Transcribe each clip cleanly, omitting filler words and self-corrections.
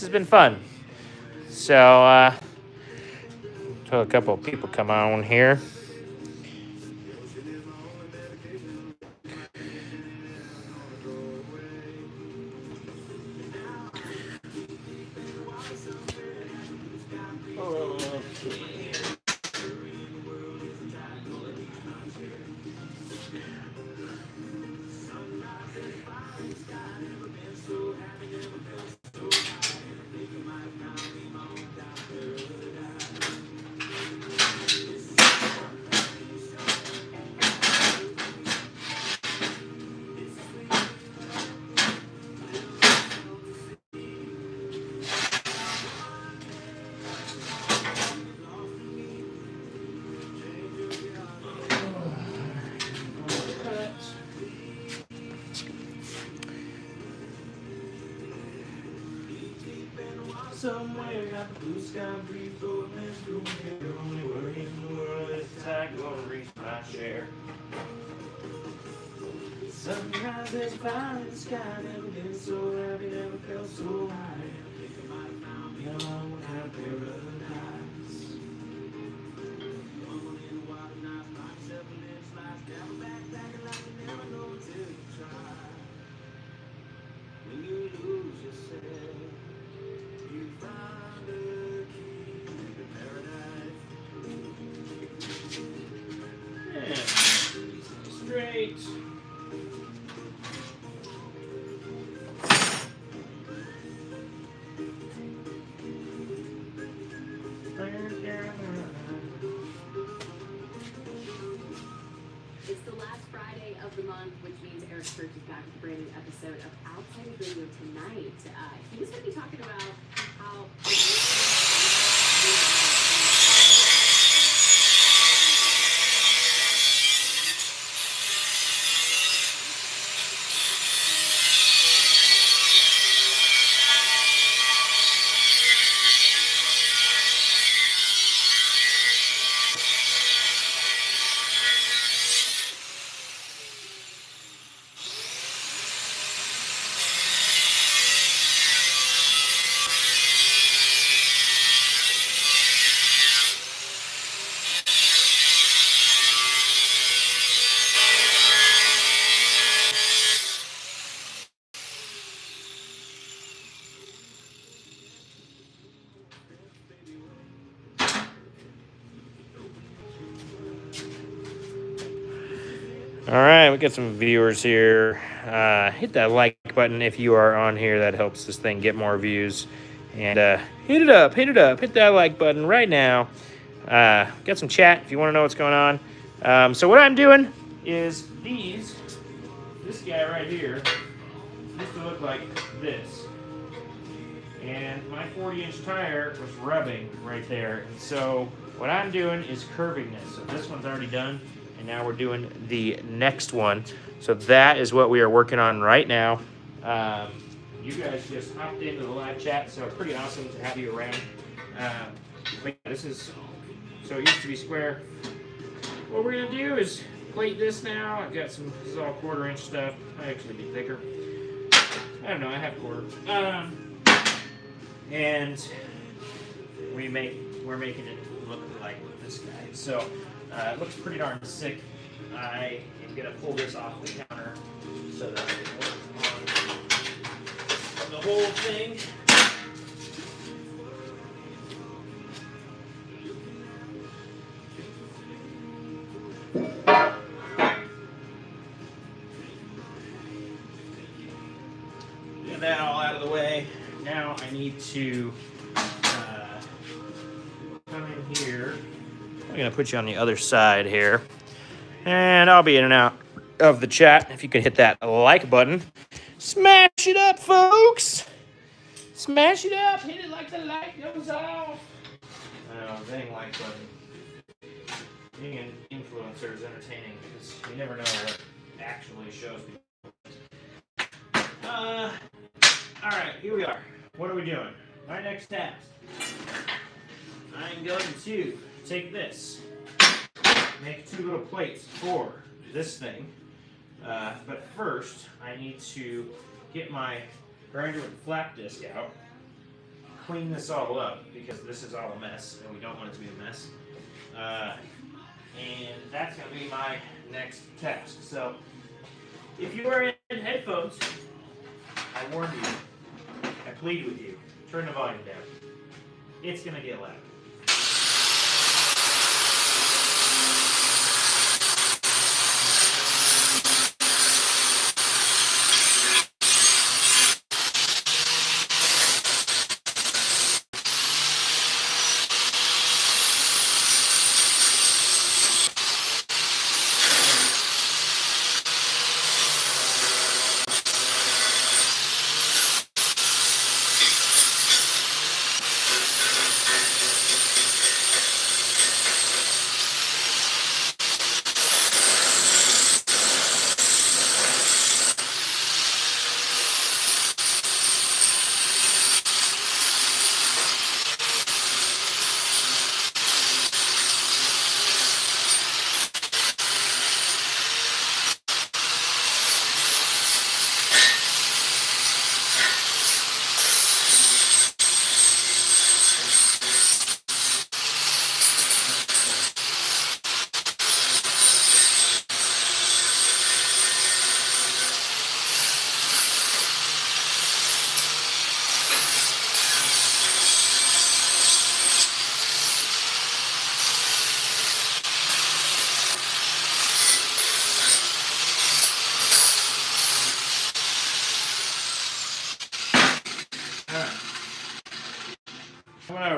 has been fun. So, until a couple of people come on here. Somewhere got the blue sky breeze blowing through here. Only worry in the world is the tide gonna reach my share. Sunrise is fine in the sky, never been so happy, never felt so high. Young and have paradise. When you lose yourself, you find the key to paradise. Yeah. Straight. It's the last Friday of the month, which means Eric Church is back with a brand new episode of Outside of Radio tonight. He was going to be talking about how... All right, we got some viewers here. Hit that like button if you are on here. That helps this thing get more views. And hit it up. Hit that like button right now. Got some chat if you want to know what's going on. So what I'm doing is this guy right here used to look like this. And my 40-inch tire was rubbing right there. And so what I'm doing is curving this. So this one's already done. And now we're doing the next one. So that is what we are working on right now. You guys just hopped into the live chat, so pretty awesome to have you around. But this is, so it used to be square. What we're gonna do is plate this now. I've got some, this is all 1/4-inch stuff. Might actually be thicker. I don't know, I have 1/4. And we're making it look like this guy. So it looks pretty darn sick. I am gonna pull this off the counter so that I can work on the whole thing. Get that all out of the way. Now I need to come in here. I'm going to put you on the other side here. And I'll be in and out of the chat. If you could hit that like button. Smash it up, folks! Smash it up! Hit it like the light goes off! Oh, dang like button. Being an influencer is entertaining because you never know what actually shows people. Alright, here we are. What are we doing? My next task. I'm going to take this, make 2 little plates for this thing. But first, I need to get my grinder with the flap disc out. clean this all up because this is all a mess and we don't want it to be a mess. And that's going to be my next task. So if you are in headphones, I warned you, I plead with you, turn the volume down. It's going to get loud.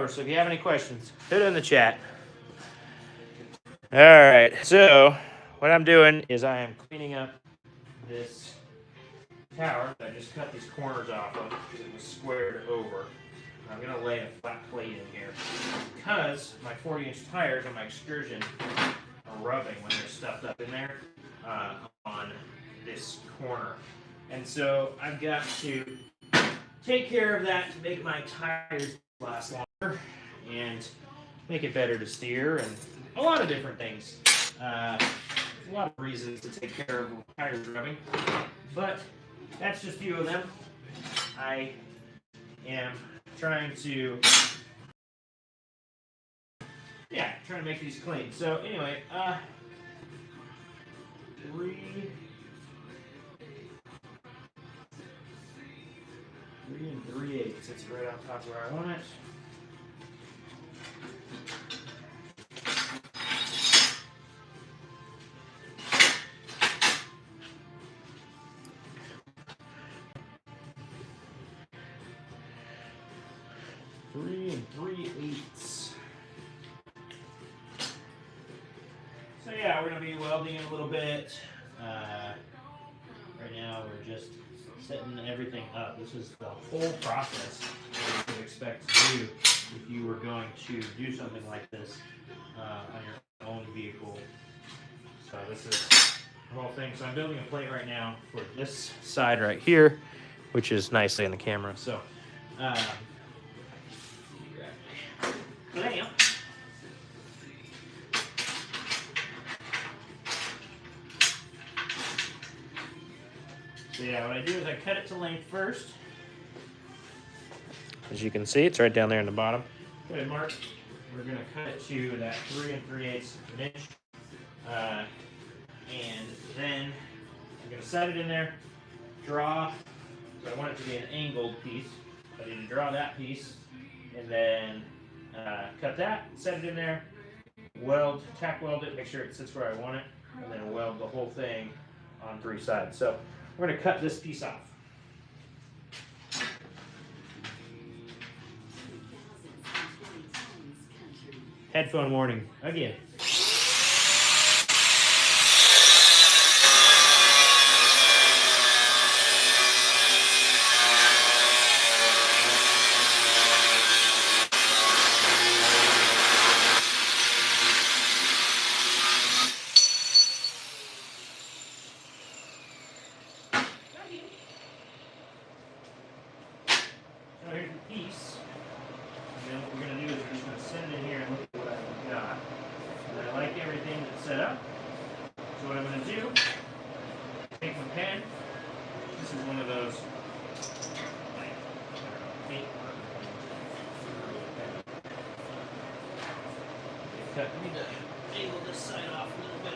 So if you have any questions, put it in the chat. All right, so what I'm doing is I am cleaning up this tower that I just cut these corners off of because it was squared over. I'm going to lay a flat plate in here because my 40-inch tires on my Excursion are rubbing when they're stuffed up in there on this corner. And so I've got to take care of that to make my tires last longer and make it better to steer and a lot of different things. A lot of reasons to take care of tires rubbing, but that's just a few of them. I am trying to make these clean. So anyway, 3 3 3/8. It's right on top where I want it. Three 3/8. So yeah, we're gonna be welding in a little bit. Right now we're just setting everything up. This is the whole process that you could expect to do if you were going to do something like this on your own vehicle. So this is the whole thing. So I'm building a plate right now for this side right here, which is nicely in the camera. So clamp. So yeah, what I do is I cut it to length first. As you can see, it's right down there in the bottom. Go ahead, Mark. We're going to cut it to that 3 3/8 of an inch. And then I'm going to set it in there, draw. So I want it to be an angled piece. I need to draw that piece, and then cut that, set it in there, weld, tack weld it, make sure it sits where I want it, and then weld the whole thing on 3 sides. So we're going to cut this piece off. Headphone warning again. So here's the piece, and then what we're going to do is we're just going to set it in here and look at what I've got. And I like everything that's set up, so what I'm going to do, take my pen, this is one of those, like, I don't know, paint cut. I need to angle this side off a little bit.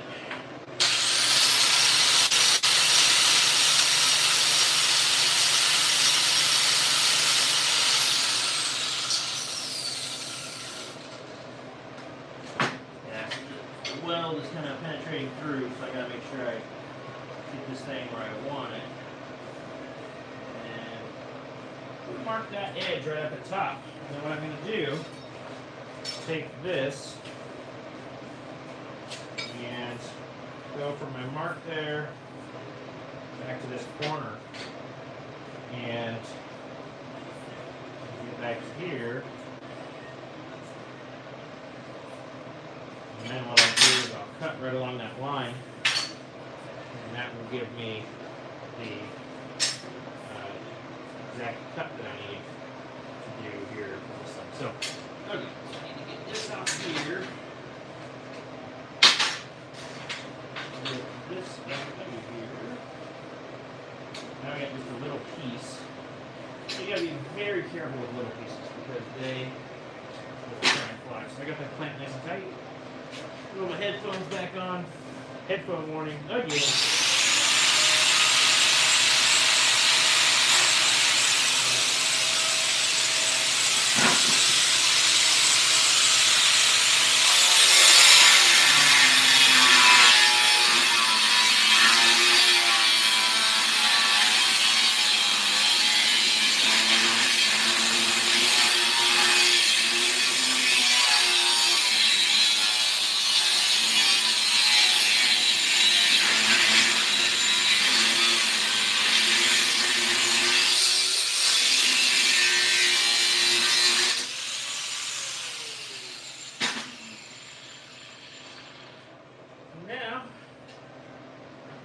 Yeah, the weld is kind of penetrating through, so I gotta make sure I get this thing where I want it. And we'll mark that edge right up at the top. And then what I'm gonna do, take this and go from my mark there back to this corner and get back to here. And then what I'll do is I'll cut right along that line, and that will give me the exact cut that I need to do here for this thing. So, okay, so I need to get this out here. Get this back over here. Now I got just a little piece. So you gotta be very careful with little pieces because they will try and fly. So I got that clamp nice and tight. Throw my headphones back on. Headphone warning again. Now,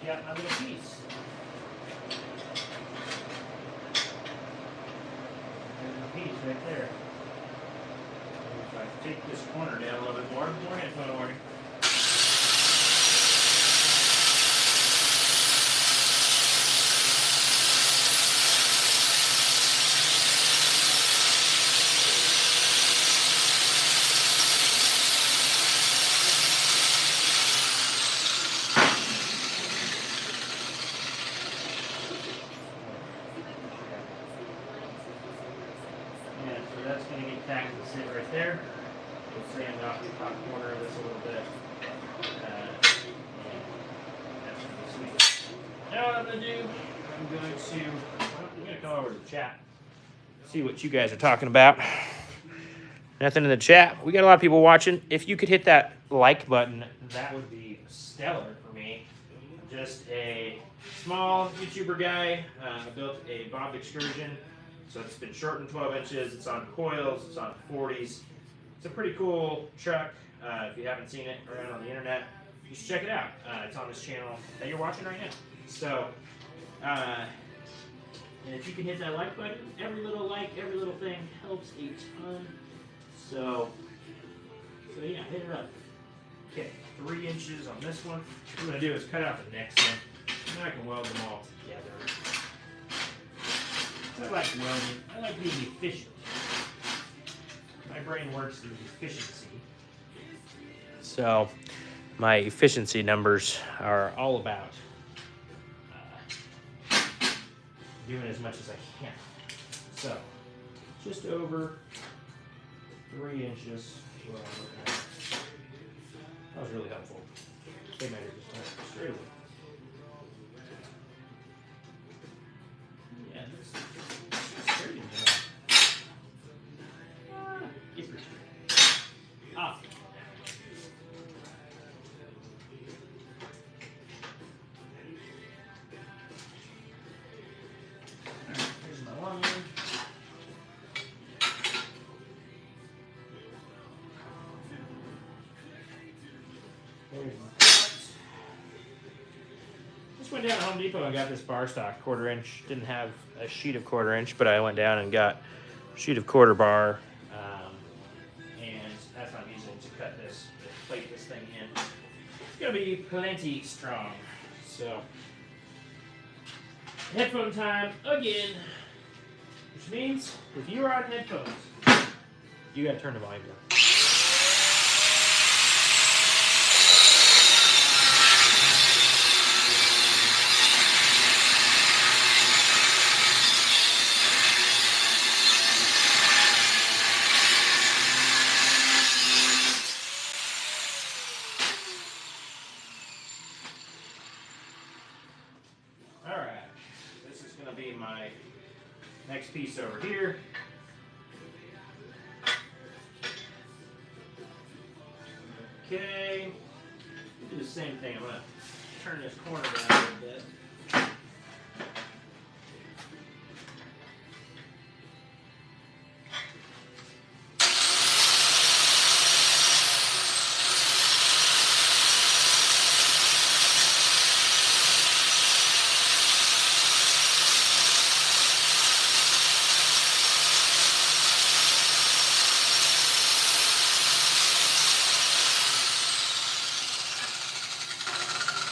got my little piece. There's a piece right there. If I take this corner down a little bit more headphone warning. That's going to get tacked to sit right there. We'll sand off the top corner of this a little bit. And that's going to be sweet. Now what I'm going to do, I'm going to come over to the chat. See what you guys are talking about. Nothing in the chat. We got a lot of people watching. If you could hit that like button, that would be stellar for me. Just a small YouTuber guy. Built a Bob Excursion. So it's been shortened 12 inches. It's on coils. It's on 40's. It's a pretty cool truck. If you haven't seen it around on the internet, you should check it out. It's on this channel that you're watching right now. So, and if you can hit that like button, every little like, every little thing helps a ton. So yeah, hit it up. Okay, 3 inches on this one. What I'm gonna do is cut out the next one, and then I can weld them all together. I like welding. I like being efficient. My brain works through efficiency. So, my efficiency numbers are all about doing as much as I can. So, just over 3 inches is what I'm looking at. That was really helpful. They measured just straight away. Yeah, that's straight in general. Get pretty straight. Ah. Alright, here's my line. Just went down to Home Depot and got this bar stock 1/4 inch. Didn't have a sheet of 1/4 inch, but I went down and got a sheet of 1/4 bar, and that's what I'm using to cut this, to plate this thing in. It's gonna be plenty strong. So, headphone time again, which means if you are on headphones, you gotta turn the volume down. piece over here. Okay, do the same thing. I'm going to turn this corner down a little bit.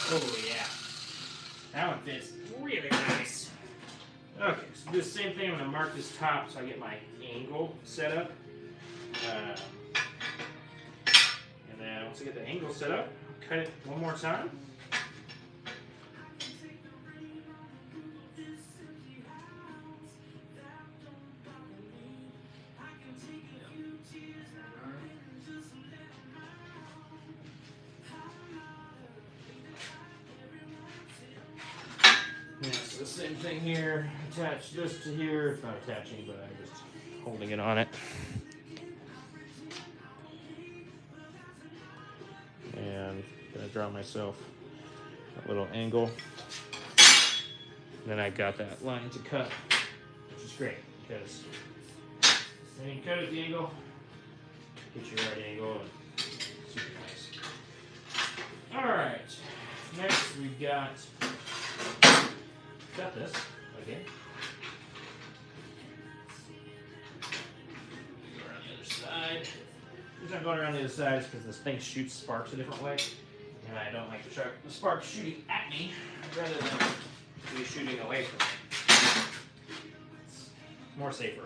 Oh yeah, that one fits really nice. Okay, so do the same thing. I'm going to mark this top so I get my angle set up. And then once I get the angle set up, cut it one more time. Yeah, so the same thing here. Attach this to here. It's not attaching, but I'm just holding it on it. And I'm gonna draw myself a little angle. And then I got that line to cut, which is great because then you cut at the angle, get your right angle, and super nice. All right, next we've got this again. Go around the other side. The reason I'm going around the other side is because this thing shoots sparks a different way, and I don't like the sparks shooting at me rather than be shooting away from me. It's more safer.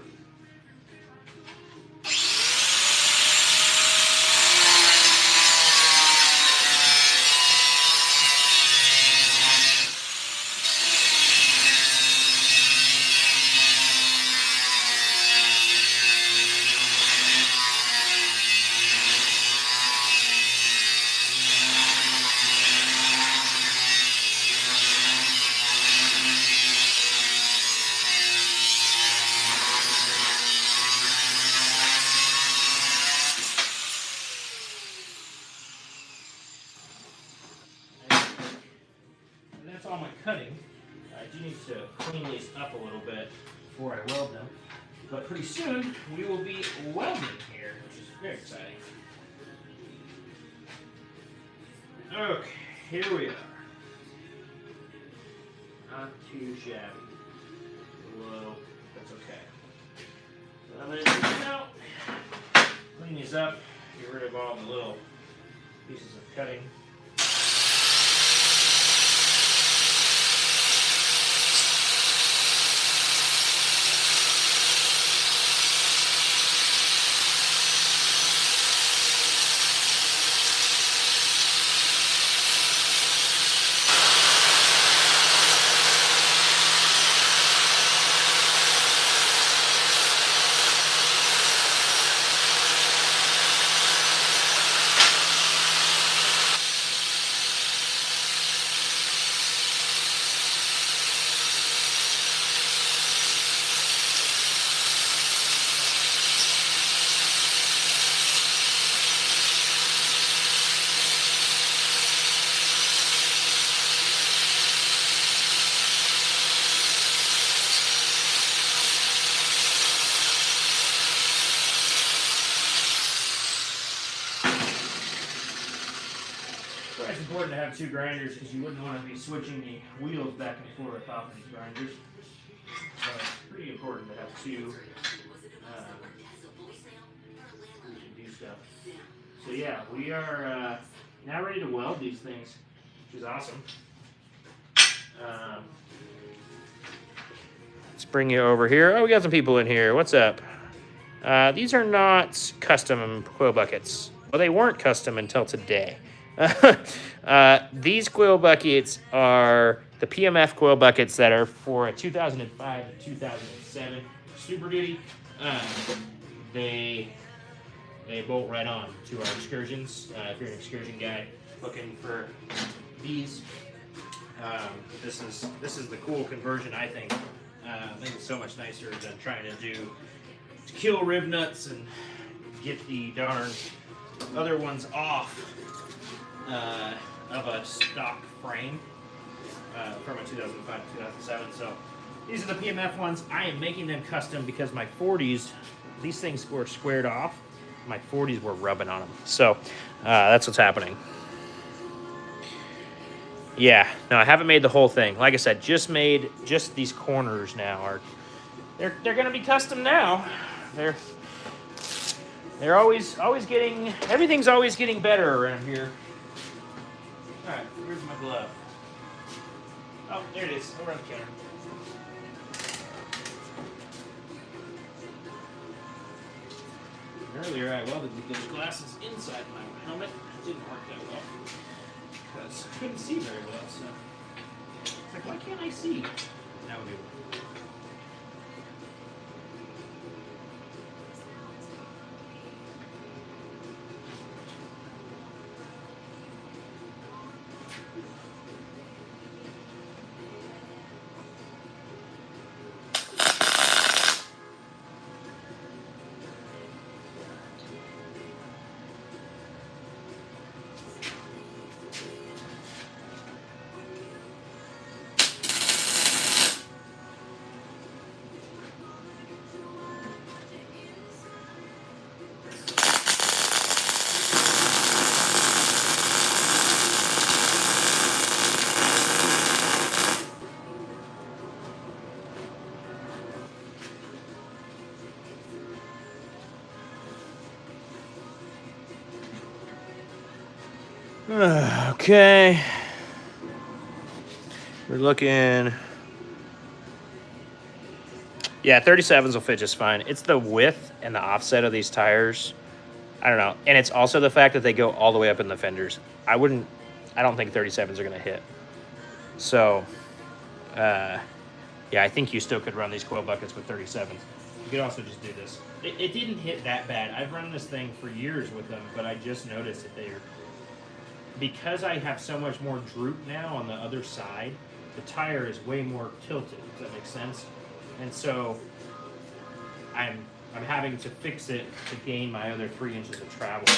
All my cutting. I do need to clean these up a little bit before I weld them. But pretty soon we will be welding here, which is very exciting. Okay, here we are. Not too shabby. Low, that's okay. So I'm going to do now, clean these up, get rid of all the little pieces of cutting. It's important to have two grinders because you wouldn't want to be switching the wheels back and forth off of these grinders. So it's pretty important to have two to do stuff. So yeah, we are now ready to weld these things, which is awesome. Let's bring you over here. Oh, we got some people in here. What's up? These are not custom coil buckets. Well, they weren't custom until today. These coil buckets are the PMF coil buckets that are for a 2005 to 2007 Super Duty. They bolt right on to our Excursions. If you're an Excursion guy looking for these, this is the cool conversion, I think. I think it's so much nicer than trying to kill rib nuts and get the darn other ones off of a stock frame from a 2005 to 2007. So these are the PMF ones. I am making them custom because my 40s, these things were squared off. My 40s were rubbing on them. So that's what's happening. Yeah, no, I haven't made the whole thing. Like I said, just made just these corners now. They're gonna be custom now. They're always getting, everything's always getting better around here. All right, where's my glove? Oh, there it is, over on the counter. Earlier I welded with those glasses inside my helmet. It didn't work that well because I couldn't see very well, so it's like, why can't I see? Now we do. Okay, we're looking, yeah, 37s will fit just fine. It's the width and the offset of these tires. I don't know. And it's also the fact that they go all the way up in the fenders. I don't think 37s are going to hit. So, yeah, I think you still could run these coil buckets with 37s. You could also just do this. It didn't hit that bad. I've run this thing for years with them, but I just noticed that because I have so much more droop now on the other side, the tire is way more tilted. Does that make sense? And so I'm having to fix it to gain my other 3 inches of travel,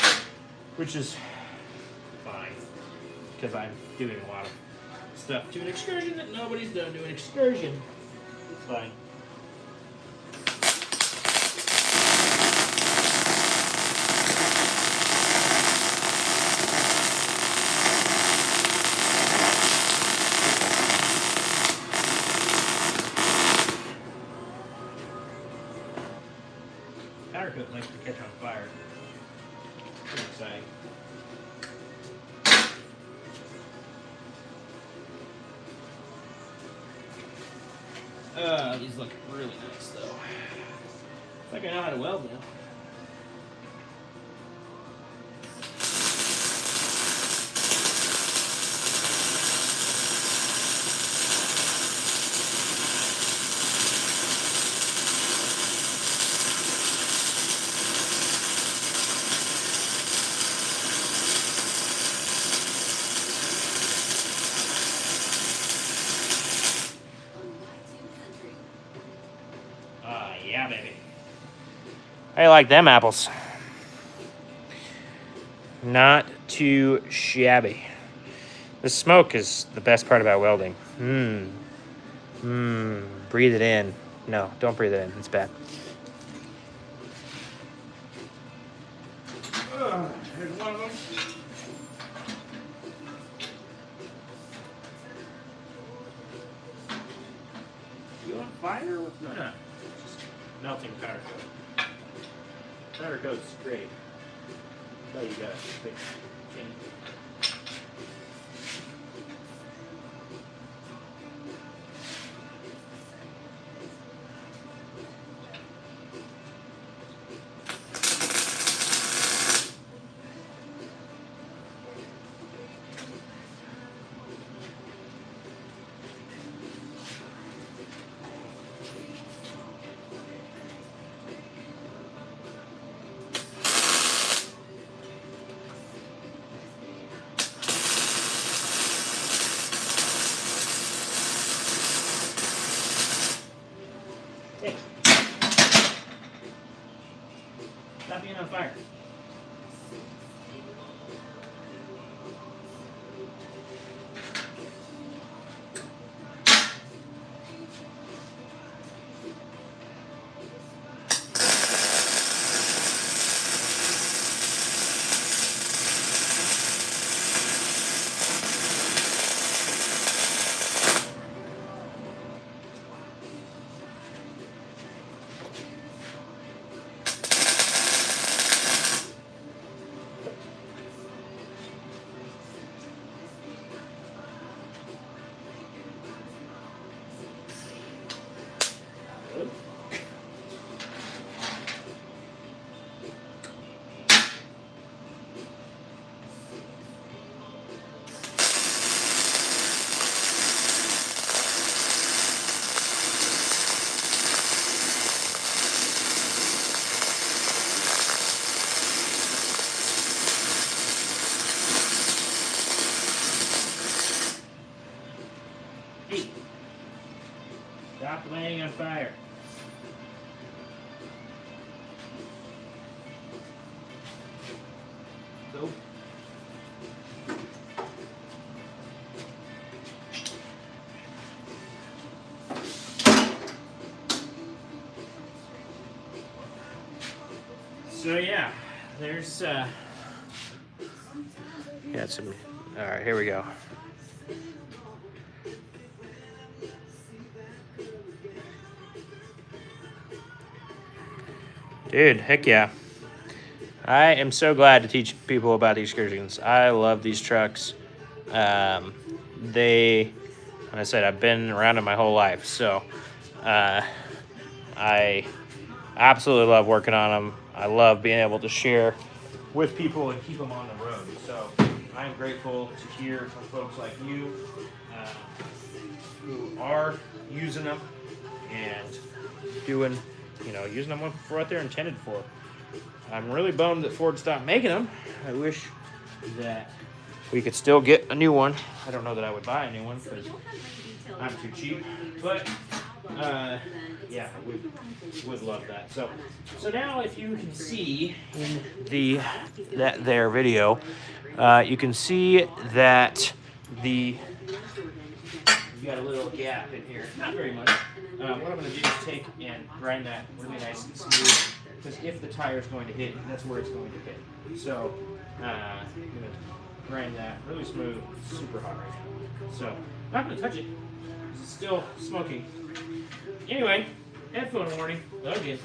which is fine because I'm doing a lot of stuff to an excursion that nobody's done to an excursion. It's fine. Powder coat likes to catch on fire. Pretty exciting. These look really nice though. It's like I know how to weld now. Yeah, baby. I like them apples. Not too shabby. The smoke is the best part about welding. Breathe it in. No, don't breathe it in. It's bad. Here's one of them. You on fire? What's going on? Melting powder coat. Powder coat's great. But you gotta fix it. Stop being on fire. Stop laying on fire. Go. So yeah, there's got some. All right, here we go. Dude, heck yeah. I am so glad to teach people about the Excursions. I love these trucks. Like I said, I've been around them my whole life. So I absolutely love working on them. I love being able to share with people and keep them on the road. So I'm grateful to hear from folks like you who are using them and doing, using them for what they're intended for. I'm really bummed that Ford stopped making them. I wish that we could still get a new one. I don't know that I would buy a new one because I'm too cheap. But yeah, I would love that. So now if you can see in that video, you can see that you got a little gap in here. Not very much. What I'm going to do is take and grind that really nice and smooth, because if the tire is going to hit, that's where it's going to hit. So I'm going to grind that really smooth, super hot right now. So I'm not going to touch it because it's still smoking. Anyway, headphone warning. Again.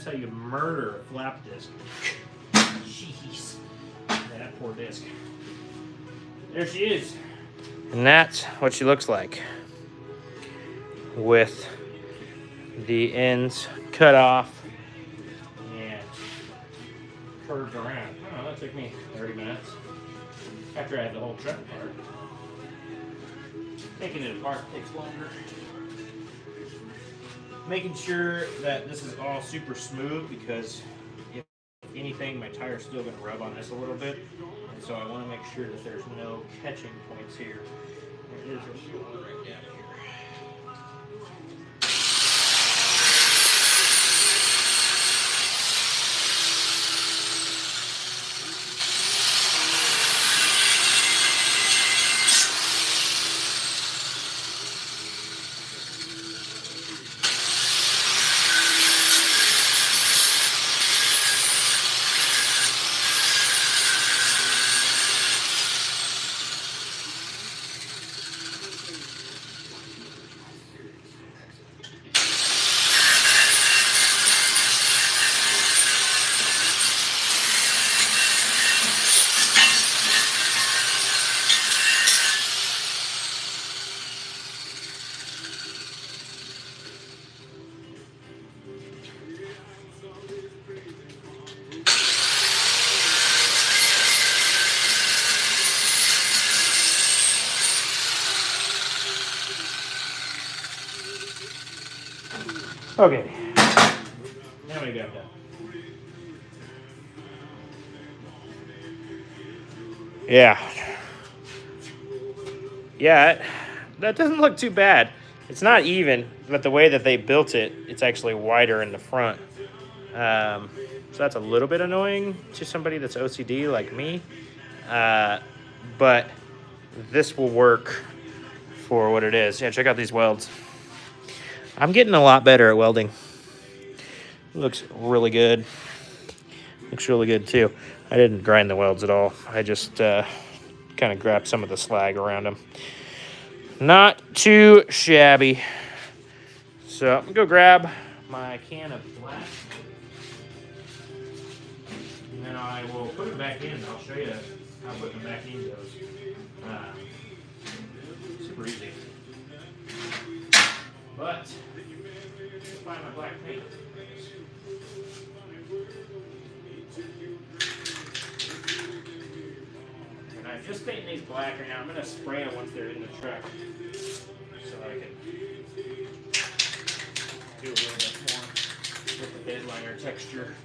That's how you murder a flap disc. Jeez. That poor disc. There she is. And that's what she looks like. With the ends cut off and curved around. Oh, that took me 30 minutes. After I had the whole truck apart. Taking it apart takes longer. Making sure that this is all super smooth, because if anything, my tire's still going to rub on this a little bit. And so I want to make sure that there's no catching points here. There is a one right down here. Okay, now we got that. Yeah, that doesn't look too bad. It's not even, but the way that they built it, it's actually wider in the front. So that's a little bit annoying to somebody that's OCD like me. But this will work for what it is. Yeah, check out these welds. I'm getting a lot better at welding. Looks really good. Looks really good too. I didn't grind the welds at all. I just kind of grabbed some of the slag around them. Not too shabby. So I'm gonna go grab my can of flat, and then I will put it back in. I'll show you how putting them back in goes. Super easy. But let's find my black paint. And I'm just painting these black right now. I'm gonna spray them once they're in the truck, so I can do a little bit more with the headliner texture.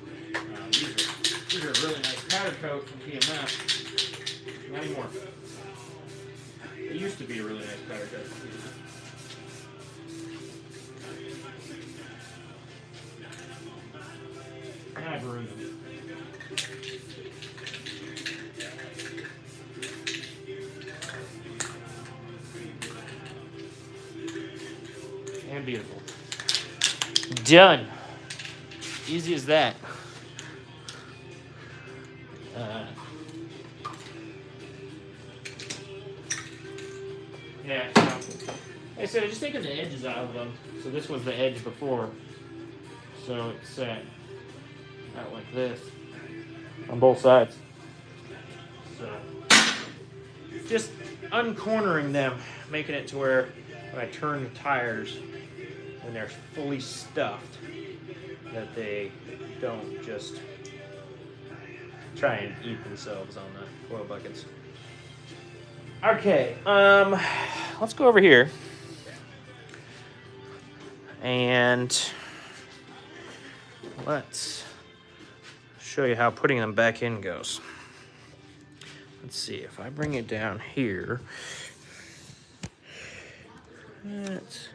These are a really nice powder coat from PMF. Not anymore. It used to be a really nice powder coat from PMF. And I bruised them. And beautiful. Done. Easy as that. Yeah. Like I said, I just taken the edges out of them. So this was the edge before. So it's set out like this on both sides. So just uncornering them, making it to where when I turn the tires, when they're fully stuffed, that they don't just try and eat themselves on the oil buckets. Okay, let's go over here and let's show you how putting them back in goes. Let's see, if I bring it down here, that's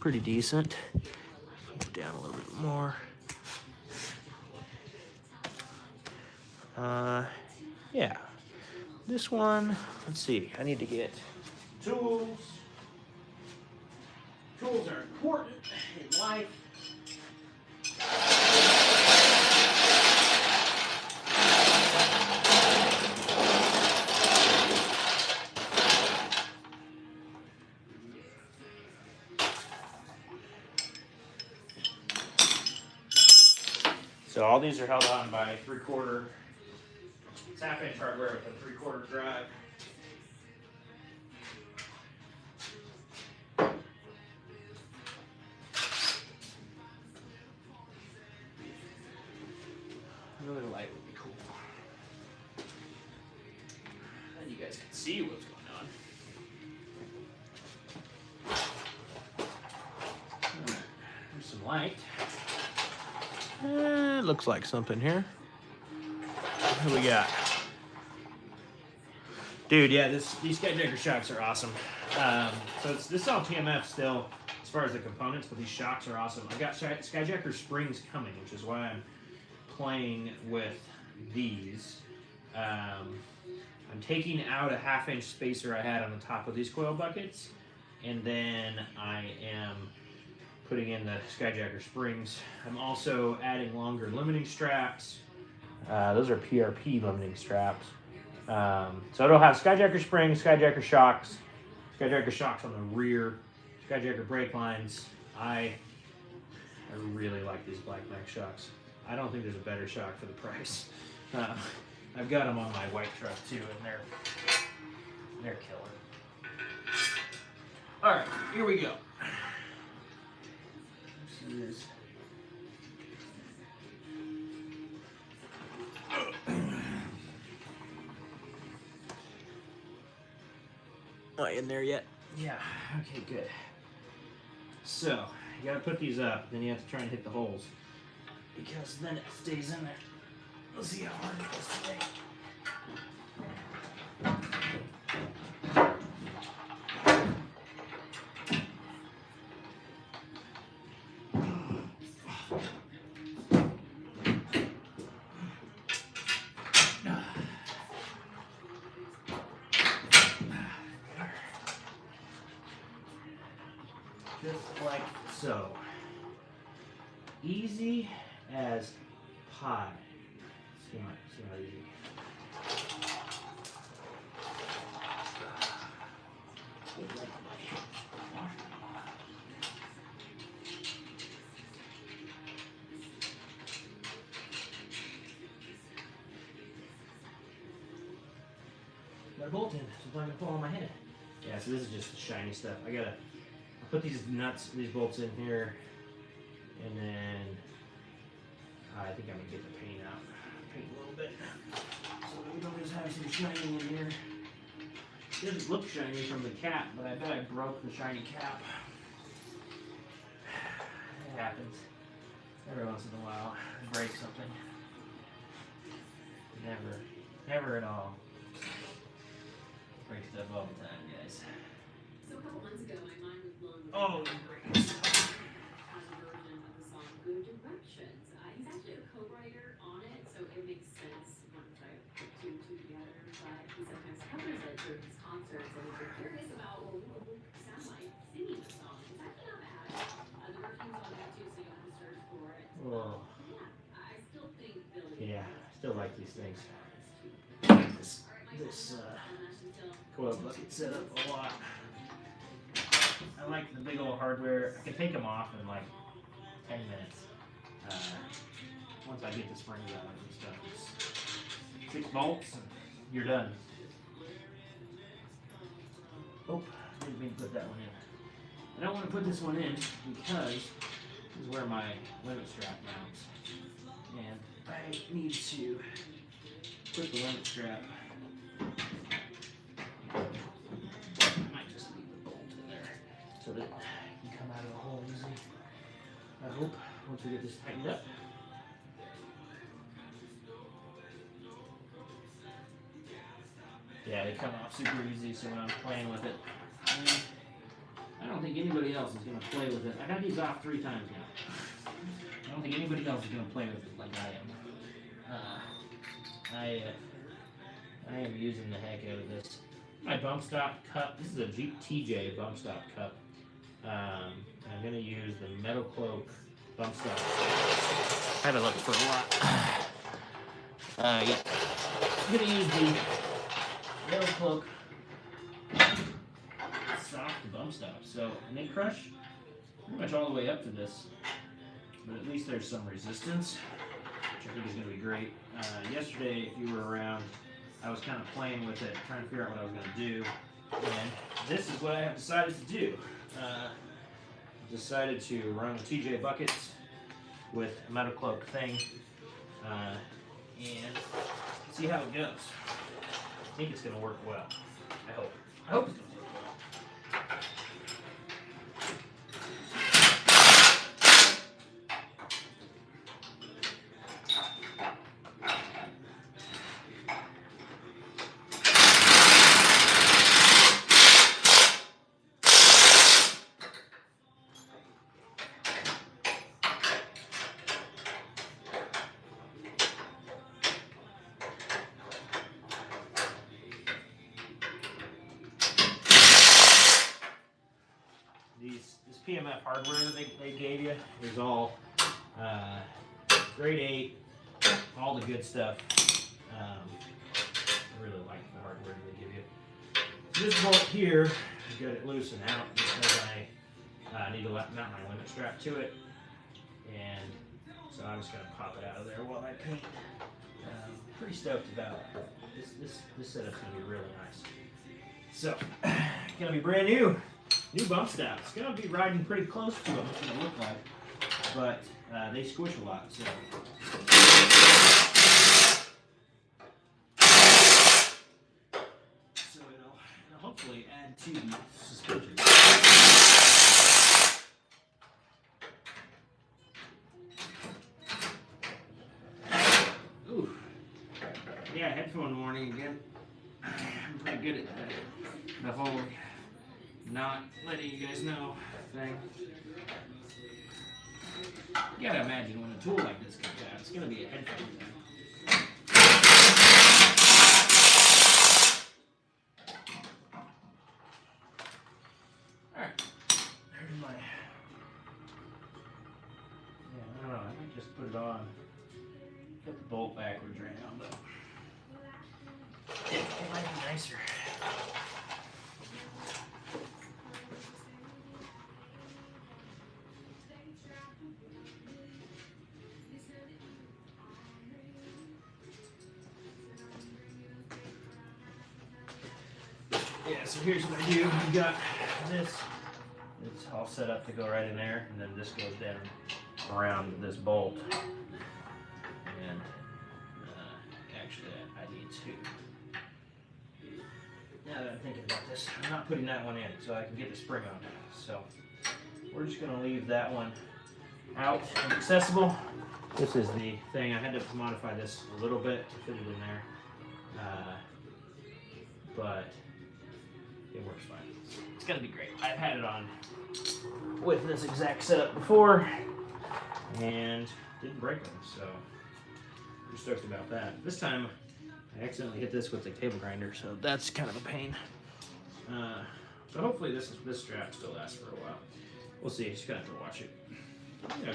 pretty decent. Move down a little bit more. Yeah. This one, let's see, I need to get tools. Tools are important in life. So all these are held on by 3/4. It's 1/2 inch hardware with a 3/4 drive. Another light would be cool. Then you guys can see what's going on. Alright, there's some light. It looks like something here. What do we got? Dude, yeah, these Skyjacker shocks are awesome. So this is all PMF still as far as the components, but these shocks are awesome. I've got Skyjacker springs coming, which is why I'm playing with these. I'm taking out a 1/2 inch spacer I had on the top of these coil buckets, and then I am putting in the Skyjacker springs. I'm also adding longer limiting straps. Those are PRP limiting straps. So it'll have Skyjacker springs, Skyjacker shocks on the rear, Skyjacker brake lines. I really like these Black Mac shocks. I don't think there's a better shock for the price. I've got them on my white truck too, and they're killer. All right, here we go. This is not in there yet. Yeah, okay, good. So, you gotta put these up, then you have to try and hit the holes, because then it stays in there. Let's see how hard it is today. Just like so. Easy as pie. See how easy. Got a bolt in, so it's not gonna fall on my head. Yeah, so this is just the shiny stuff. I'll put these bolts in here, and then I think I'm gonna get the paint out. Paint a little bit. So we don't just have some shiny in here. It doesn't look shiny from the cap, but I bet I broke the shiny cap. It happens. Every once in a while, I break something. Never at all. Break stuff all the time, guys. So a couple months ago, my mind was blown with Oh, a version of the song Good Directions. He's actually a co-writer on it, so it makes sense once I put two and two together. But he sometimes covers it during his concerts, and if you're curious about what it would sound like singing the song, it's actually not bad. The version's on YouTube, so you don't have to search for it. Whoa. Yeah, I still think Billy. Yeah, I still like these things. This coil bucket setup a lot. I like the big old hardware. I can take them off in like 10 minutes. Once I get the springs out and stuff, it's 6 bolts and you're done. Oh, didn't mean to put that one in. I don't want to put this one in because this is where my limit strap mounts. And I need to put the limit strap. I might just leave the bolt in there so that it can come out of the hole easy. I hope once we get this tightened up. Yeah, they come off super easy, so when I'm playing with it, I don't think anybody else is going to play with it. I've had these off 3 times now. I don't think anybody else is going to play with it like I am. I am using the heck out of this. My bump stop cup. This is a TJ bump stop cup. I'm going to use the Metal Cloak bump stop. I haven't looked for a lot. Yeah. I'm going to use the Metal Cloak soft bump stop. So, and they crush pretty much all the way up to this. But at least there's some resistance. which I think is going to be great. Yesterday, if you were around, I was kind of playing with it, trying to figure out what I was going to do. And this is what I have decided to do. Decided to run the TJ buckets with a metal cloak thing and see how it goes. I think it's going to work well. I hope. I hope it's going to work well. This PMF hardware that they gave you is all grade 8, all the good stuff. I really like the hardware they give you. So this bolt here, I got it loosened out because I need to mount my limit strap to it, and so I'm just going to pop it out of there while I paint. Pretty stoked about this setup's going to be really nice. So, going to be brand new. New bump stops. It's going to be riding pretty close to them, it's going to look like, but they squish a lot, so. So it'll hopefully add to the suspension. Ooh. Yeah, headphone warning again. I'm pretty good at the whole not letting you guys know thing. You gotta imagine when a tool like this comes out, it's gonna be a headphone thing. Alright. There's my. Yeah, I don't know, I might just put it on. Put the bolt backwards right now, but it might be nicer. Yeah, so here's what I do. You got this. It's all set up to go right in there, and then this goes down around this bolt. And actually, I need to. Now that I'm thinking about this, I'm not putting that one in, so I can get the spring on. So we're just going to leave that one out and accessible. This is the thing. I had to modify this a little bit to fit it in there, but it works fine. It's gonna be great. I've had it on with this exact setup before and didn't break them, so I'm stoked about that. This time I accidentally hit this with the cable grinder, so that's kind of a pain. So hopefully this strap still lasts for a while. We'll see. Just gonna have to watch it. You know,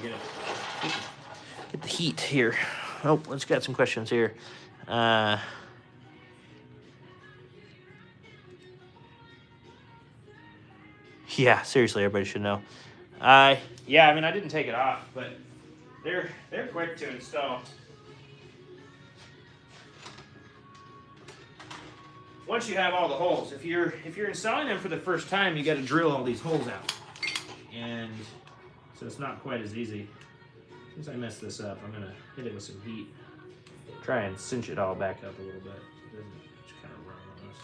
get the heat here. Oh, let's get some questions here. Yeah, seriously, everybody should know. Yeah, I mean, I didn't take it off, but they're quick to install. Once you have all the holes, if you're installing them for the first time, you got to drill all these holes out, and so it's not quite as easy. Since I messed this up, I'm gonna hit it with some heat, try and cinch it all back up a little bit. It doesn't just kind of run on us.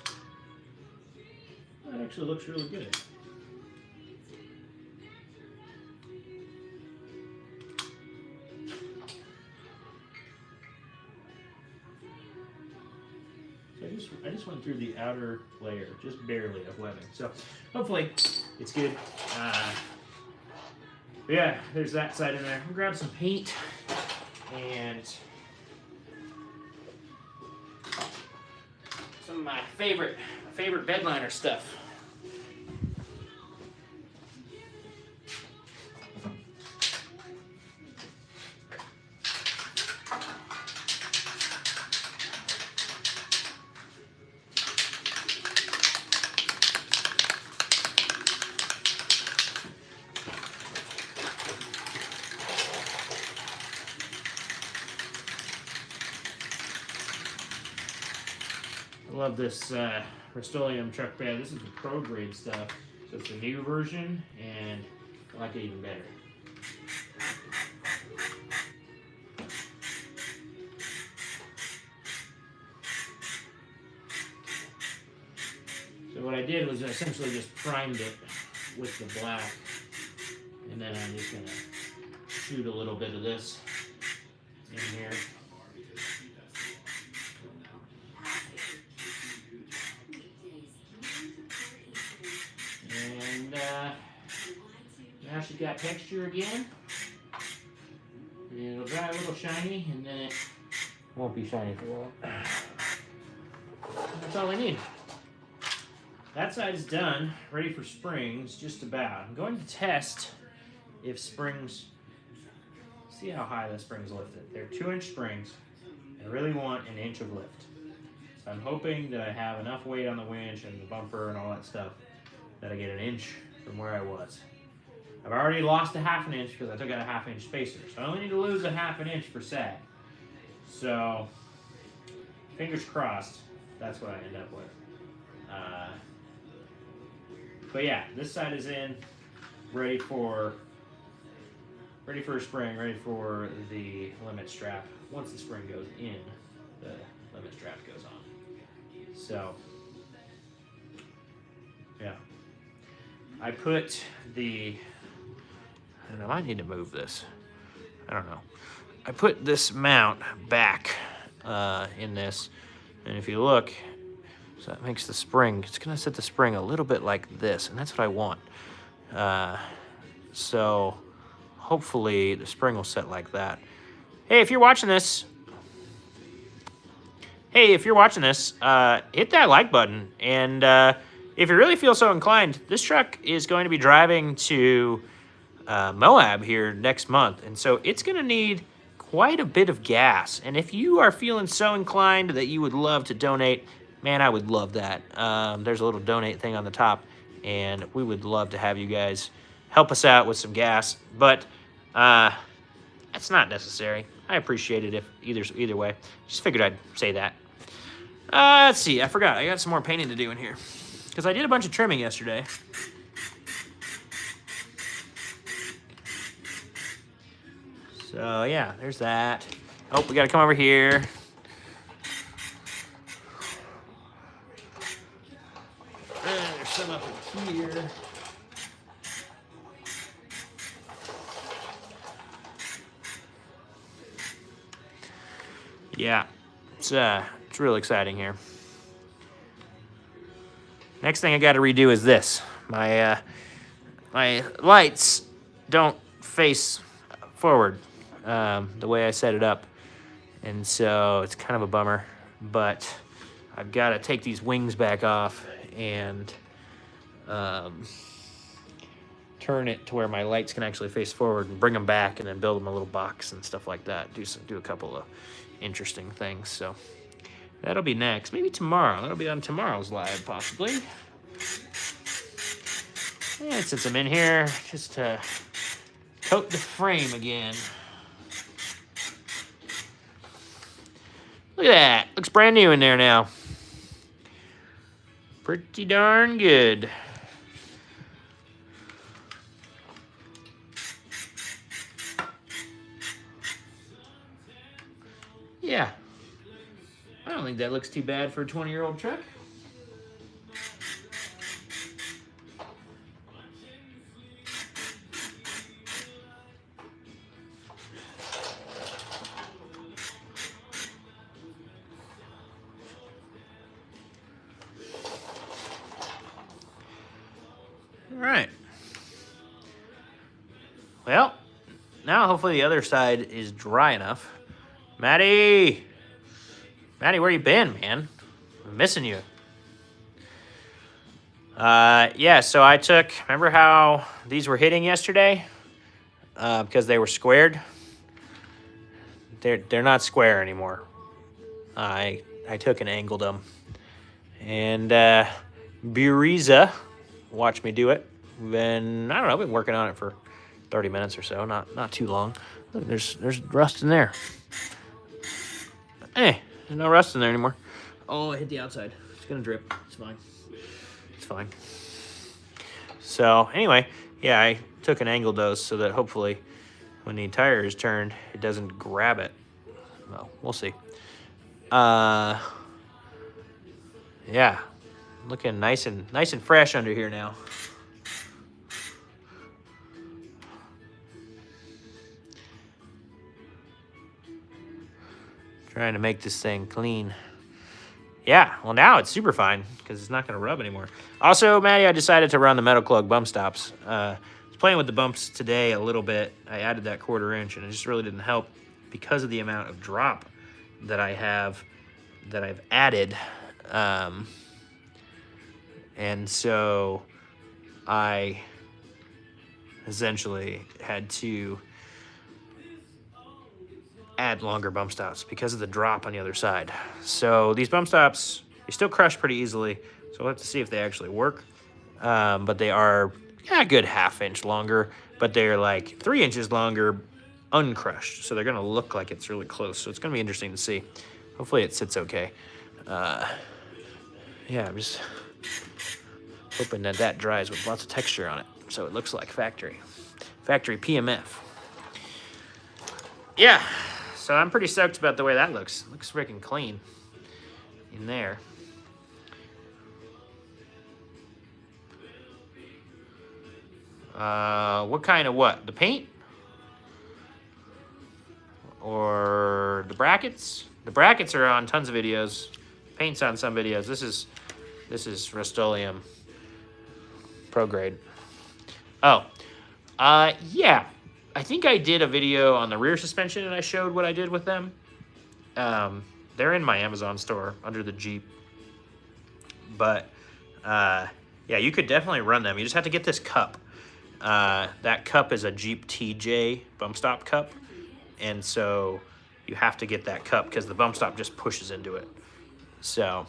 That actually looks really good. I just went through the outer layer, just barely, of webbing. So hopefully it's good. But yeah, there's that side in there. We'll grab some paint and some of my favorite bed liner stuff. love this Rust-Oleum truck bed. This is the pro grade stuff. So it's the new version, and I like it even better. So what I did was essentially just primed it with the black, and then I'm just gonna shoot a little bit of this in here. And now she's got texture again. It'll dry a little shiny, and then it won't be shiny for a while. That's all I need. That side is done, ready for springs, just about. I'm going to test if springs, see how high the springs lifted. They're 2-inch springs. I really want an inch of lift. So I'm hoping that I have enough weight on the winch and the bumper and all that stuff that I get an inch from where I was. I've already lost a 1/2 inch because I took out a 1/2 inch spacer. So I only need to lose a 1/2 inch for sag. So, fingers crossed, that's what I end up with. But yeah, this side is in, ready for a spring, ready for the limit strap. Once the spring goes in, the limit strap goes on. So, yeah. I put the, I don't know, I need to move this. I don't know. I put this mount back in this, and if you look, so that makes the spring, it's gonna set the spring a little bit like this, and that's what I want. So hopefully the spring will set like that. Hey, if you're watching this, hit that like button, and if you really feel so inclined, this truck is going to be driving to Moab here next month, and so it's going to need quite a bit of gas. And if you are feeling so inclined that you would love to donate, man, I would love that. There's a little donate thing on the top, and we would love to have you guys help us out with some gas. But that's not necessary. I appreciate it if either way. Just figured I'd say that. Let's see. I forgot. I got some more painting to do in here because I did a bunch of trimming yesterday. So yeah, there's that. Oh, we got to come over here. There's some up in here. Yeah, it's real exciting here. Next thing I got to redo is this. My lights don't face forward the way I set it up, and so it's kind of a bummer. But I've got to take these wings back off and turn it to where my lights can actually face forward and bring them back, and then build them a little box and stuff like that. Do a couple of interesting things. So that'll be next. Maybe tomorrow. That'll be on tomorrow's live, possibly. And since I'm in here, just to coat the frame again. Look at that. Looks brand new in there now. Pretty darn good. Yeah. I don't think that looks too bad for a 20-year-old truck. All right. Well, now hopefully the other side is dry enough. Maddie, where you been, man? I'm missing you. Yeah, so I took, remember how these were hitting yesterday? Because they were squared? They're not square anymore. I took and angled them. And Buriza watched me do it. I don't know, I've been working on it for 30 minutes or so, not too long. Look, there's rust in there. Hey, there's no rust in there anymore. Oh, I hit the outside. gonna drip. It's fine. It's fine. So anyway, yeah, I took an angle dose so that hopefully when the tire is turned, it doesn't grab it. Well, we'll see. Yeah, looking nice and fresh under here now. Trying to make this thing clean. Yeah, well now it's super fine because it's not going to rub anymore. Also, Maddie, I decided to run the Metal Plug bump stops. I was playing with the bumps today a little bit. I added that 1/4 inch and it just really didn't help because of the amount of drop that I have, that I've added. And so I essentially had to add longer bump stops because of the drop on the other side. So these bump stops, they still crush pretty easily, so we'll have to see if they actually work. But they are a good 1/2 inch longer, but they're like 3 inches longer uncrushed, so they're gonna look like it's really close. So it's gonna be interesting to see. Hopefully it sits okay. Yeah, I'm just hoping that that dries with lots of texture on it, so it looks like factory PMF. Yeah, so I'm pretty stoked about the way that looks. It looks freaking clean in there. What kind of what? The paint? Or the brackets? The brackets are on tons of videos. Paint's on some videos. This is Rust-Oleum Pro Grade. Oh, yeah. I think I did a video on the rear suspension and I showed what I did with them. They're in my Amazon store under the Jeep. But, yeah, you could definitely run them. You just have to get this cup. That cup is a Jeep TJ bump stop cup. And so you have to get that cup because the bump stop just pushes into it. So,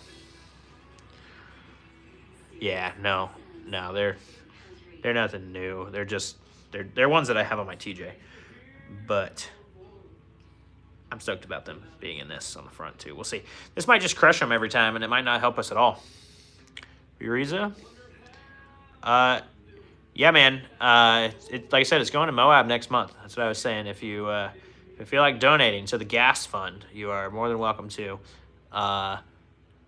yeah, no, they're nothing new. They're just, they're ones that I have on my TJ. But I'm stoked about them being in this on the front too. We'll see. This might just crush them every time and it might not help us at all. Uriza? Yeah, man. Like I said, it's going to Moab next month. That's what I was saying. If you feel like donating to the gas fund, you are more than welcome to.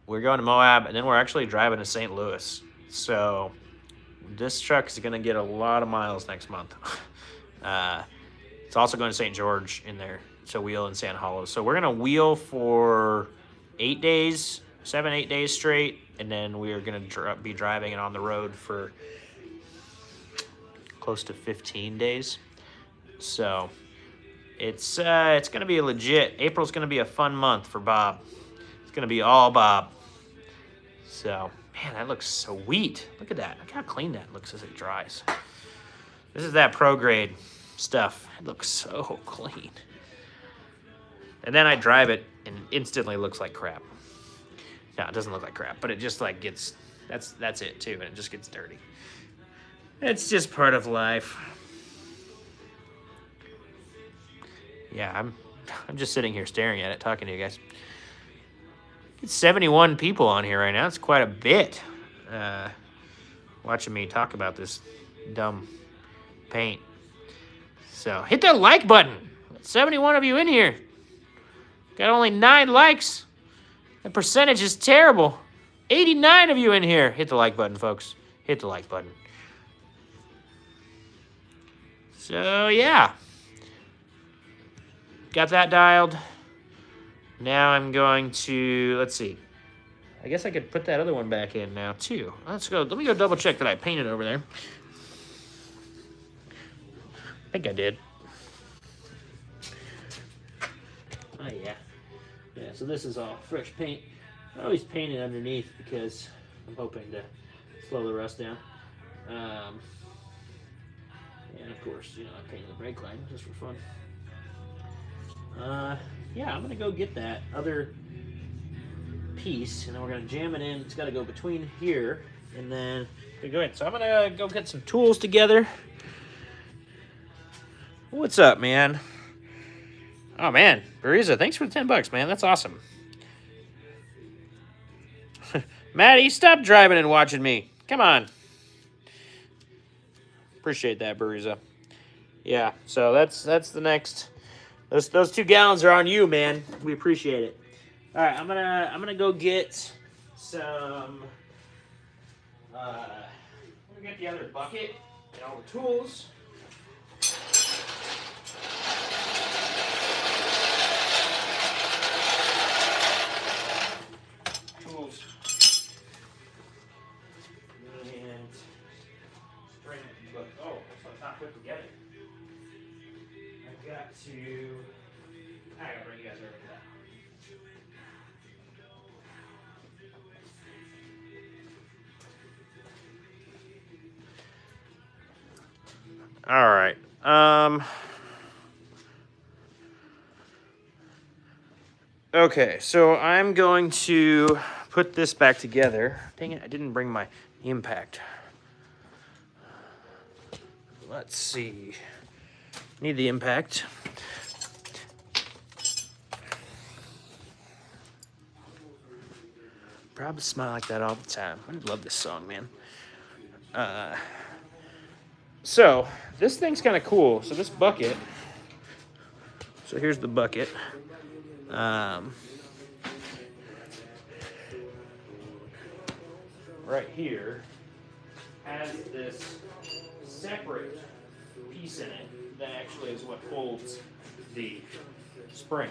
We're going to Moab, and then we're actually driving to St. Louis. So this truck is going to get a lot of miles next month. It's also going to St. George in there to wheel in San Hollow. So we're going to wheel for 8 days, 7-8 days straight, and then we are going to be driving it on the road for close to 15 days. So it's going to be legit. April's going to be a fun month for Bob. It's going to be all Bob. So, man, that looks sweet. Look at that. Look how clean that looks as it dries. This is that pro grade stuff. It looks so clean. And then I drive it and it instantly looks like crap. No, it doesn't look like crap, but it just like gets, that's it too, and it just gets dirty. It's just part of life. Yeah, I'm just sitting here staring at it, talking to you guys. It's 71 people on here right now. It's quite a bit. Watching me talk about this dumb paint. So hit that like button. 71 of you in here. Got only 9 likes. The percentage is terrible. 89 of you in here. Hit the like button, folks. Hit the like button. So, yeah. Got that dialed. Now I'm going to, let's see. I guess I could put that other one back in now, too. Let's go. Let me go double check that I painted over there. I think I did. Oh, yeah. Yeah, so this is all fresh paint. I always paint it underneath because I'm hoping to slow the rust down. And of course, you know, I painted the brake line just for fun. Yeah, I'm gonna go get that other piece, and then we're gonna jam it in. It's got to go between here, and then go ahead. So I'm gonna go get some tools together. What's up, man? Oh man, Bariza, thanks for the $10, man. That's awesome. Maddie, stop driving and watching me. Come on. Appreciate that, Bariza. Yeah, so that's the next. Those 2 gallons are on you, man. We appreciate it. All right, I'm gonna go get some. I'm gonna get the other bucket and all the tools. And spring it. Oh, so it's not put together. I've got to. I gotta bring you guys over to that. All right. Okay, so I'm going to put this back together. Dang it, I didn't bring my impact. Let's see. Need the impact. Probably smile like that all the time. I love this song, man. So this thing's kind of cool. So this bucket. So here's the bucket. Right here has this separate piece in it that actually is what holds the spring.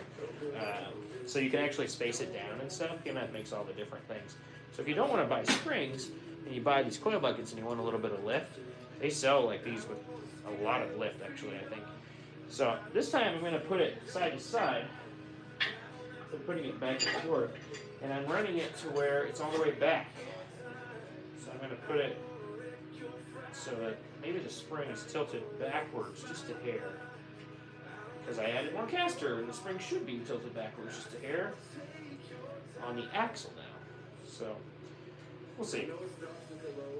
So you can actually space it down and stuff, and that makes all the different things. So if you don't want to buy springs, and you buy these coil buckets and you want a little bit of lift, they sell like these with a lot of lift, actually, I think. So this time I'm going to put it side to side. So I'm putting it back and forth, and I'm running it to where it's all the way back. So I'm going to put it so that maybe the spring is tilted backwards just a hair. Because I added more caster, and the spring should be tilted backwards just a hair on the axle now. So we'll see.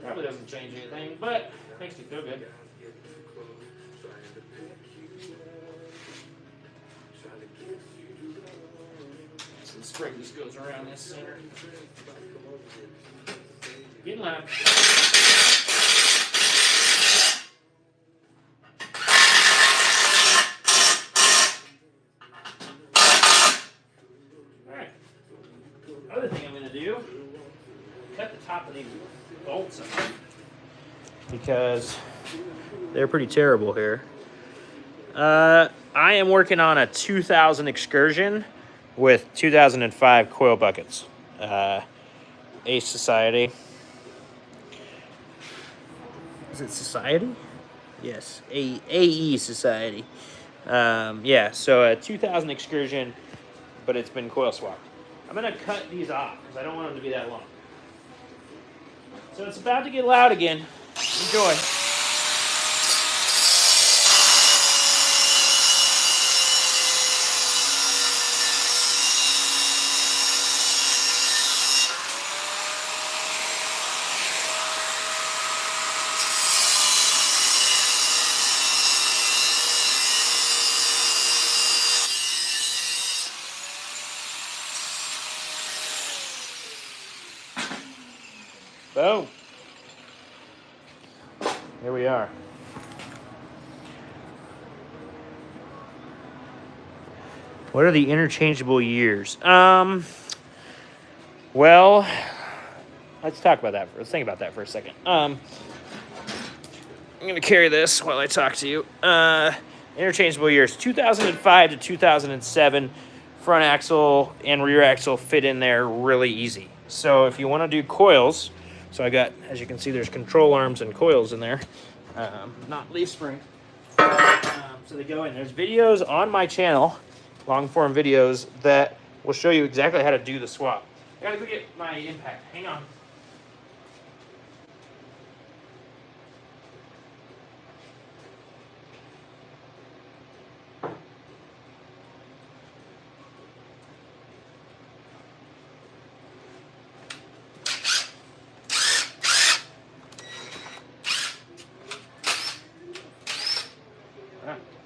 Probably doesn't change anything, but makes me feel good. So the spring just goes around this center. Getting loud. Alright. Other thing I'm going to do, cut the top of these bolts off because they're pretty terrible here. I am working on a 2000 Excursion with 2005 coil buckets. Ace Society. Is it Society? Yes, AE Society. Yeah, so a 2000 Excursion, but it's been coil swapped. I'm going to cut these off because I don't want them to be that long. So it's about to get loud again. Enjoy. Boom. Here we are. What are the interchangeable years? Well, let's talk about that. Let's think about that for a second. I'm going to carry this while I talk to you. Interchangeable years, 2005 to 2007. Front axle and rear axle fit in there really easy. So if you want to do coils, so I got, as you can see, there's control arms and coils in there, not leaf spring. So they go in. There's videos on my channel, long form videos, that will show you exactly how to do the swap. I gotta go get my impact. Hang on.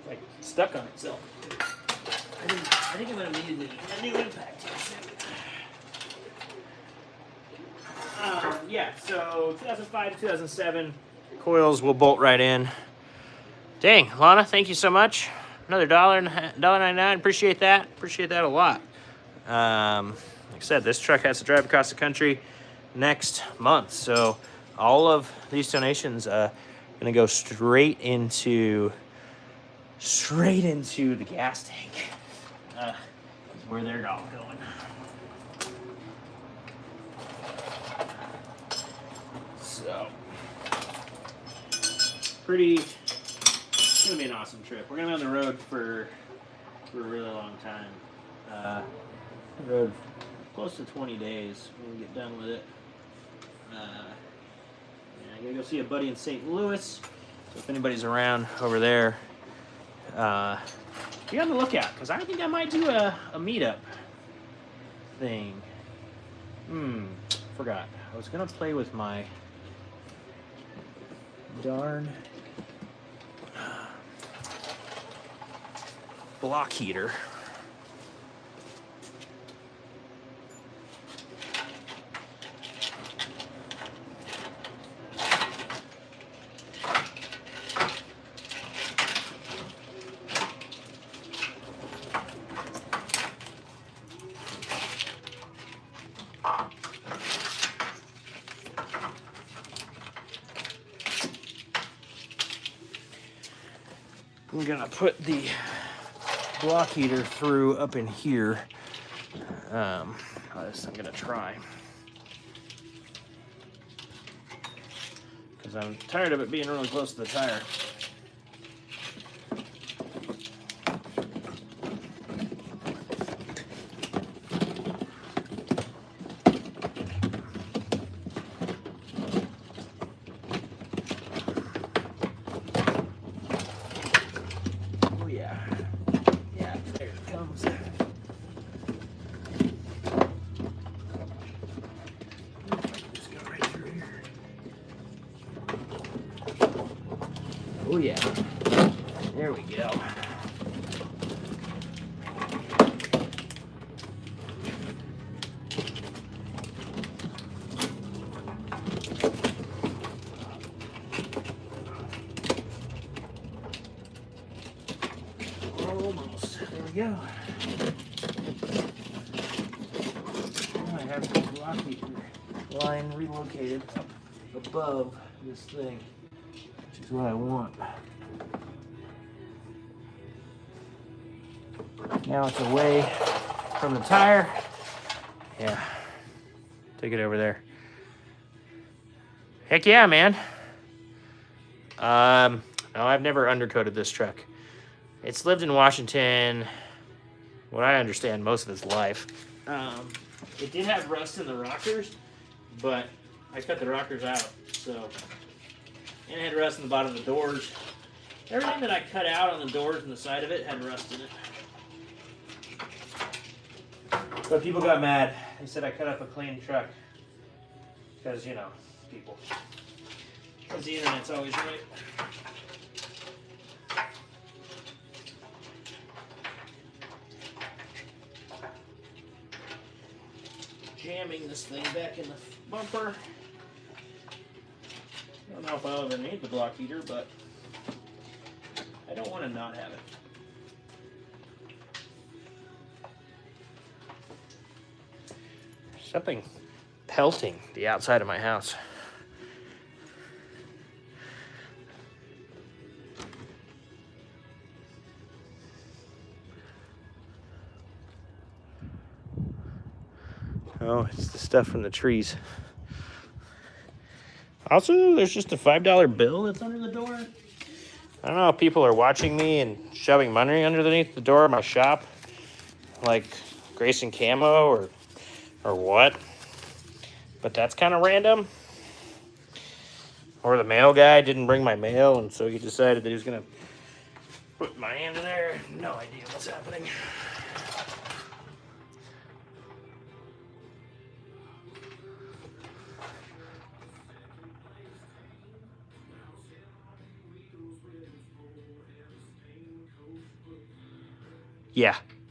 Like stuck on itself. I think I'm gonna need a new impact here soon. Yeah, so 2005 to 2007 coils will bolt right in. Dang, Lana, thank you so much. Another $1.99. Appreciate that. Appreciate that a lot. Like I said, this truck has to drive across the country next month, so all of these donations gonna go straight into the gas tank. Where they're all going. So, it's gonna be an awesome trip. We're gonna be on the road for a really long time. Road close to 20 days when we get done with it. I'm gonna go see a buddy in St. Louis. So if anybody's around over there, be on the lookout, because I think I might do a meetup thing. Forgot. I was gonna play with my darn block heater. I'm gonna put the block heater through up in here. I'm gonna try, because I'm tired of it being really close to the tire. Oh yeah, there we go. Almost, there we go. Now I have the block heater line relocated up above this thing, which is what I want. Now it's away from the tire. Yeah, take it over there. Heck yeah, man. No, I've never undercoated this truck. It's lived in Washington, what I understand, most of its life. It did have rust in the rockers, but I cut the rockers out, so. And it had rust in the bottom of the doors. Everything that I cut out on the doors and the side of it had rust in it. But people got mad. They said I cut up a clean truck. Because, you know, people. Because the internet's always right. Jamming this thing back in the bumper. I don't know if I'll ever need the block heater, but I don't want to not have it. Something pelting the outside of my house. Oh, it's the stuff from the trees. Also, there's just a $5 bill that's under the door. I don't know if people are watching me and shoving money underneath the door of my shop, like Grayson Camo or what. But that's kind of random. Or the mail guy didn't bring my mail, and so he decided that he was going to put my hand in there. No idea what's happening.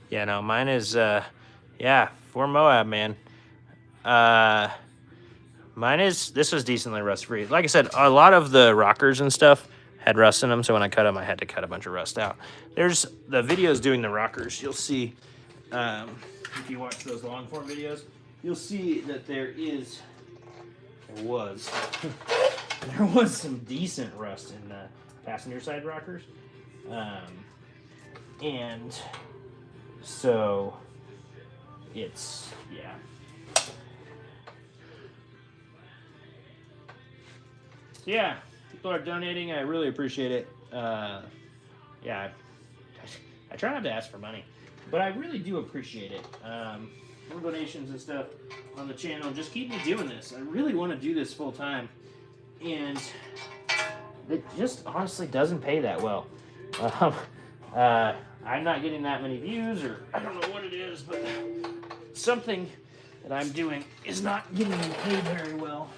Yeah, no, mine is, yeah, for Moab, man. This was decently rust free. Like I said, a lot of the rockers and stuff had rust in them, so when I cut them, I had to cut a bunch of rust out. There's the videos doing the rockers. You'll see, if you watch those long form videos, you'll see that there was some decent rust in the passenger side rockers. And so it's, yeah. So yeah, people are donating. I really appreciate it. Yeah, I try not to ask for money, but I really do appreciate it. More donations and stuff on the channel. Just keep me doing this. I really want to do this full time, and it just honestly doesn't pay that well. I'm not getting that many views, or I don't know what it is, but something that I'm doing is not getting me paid very well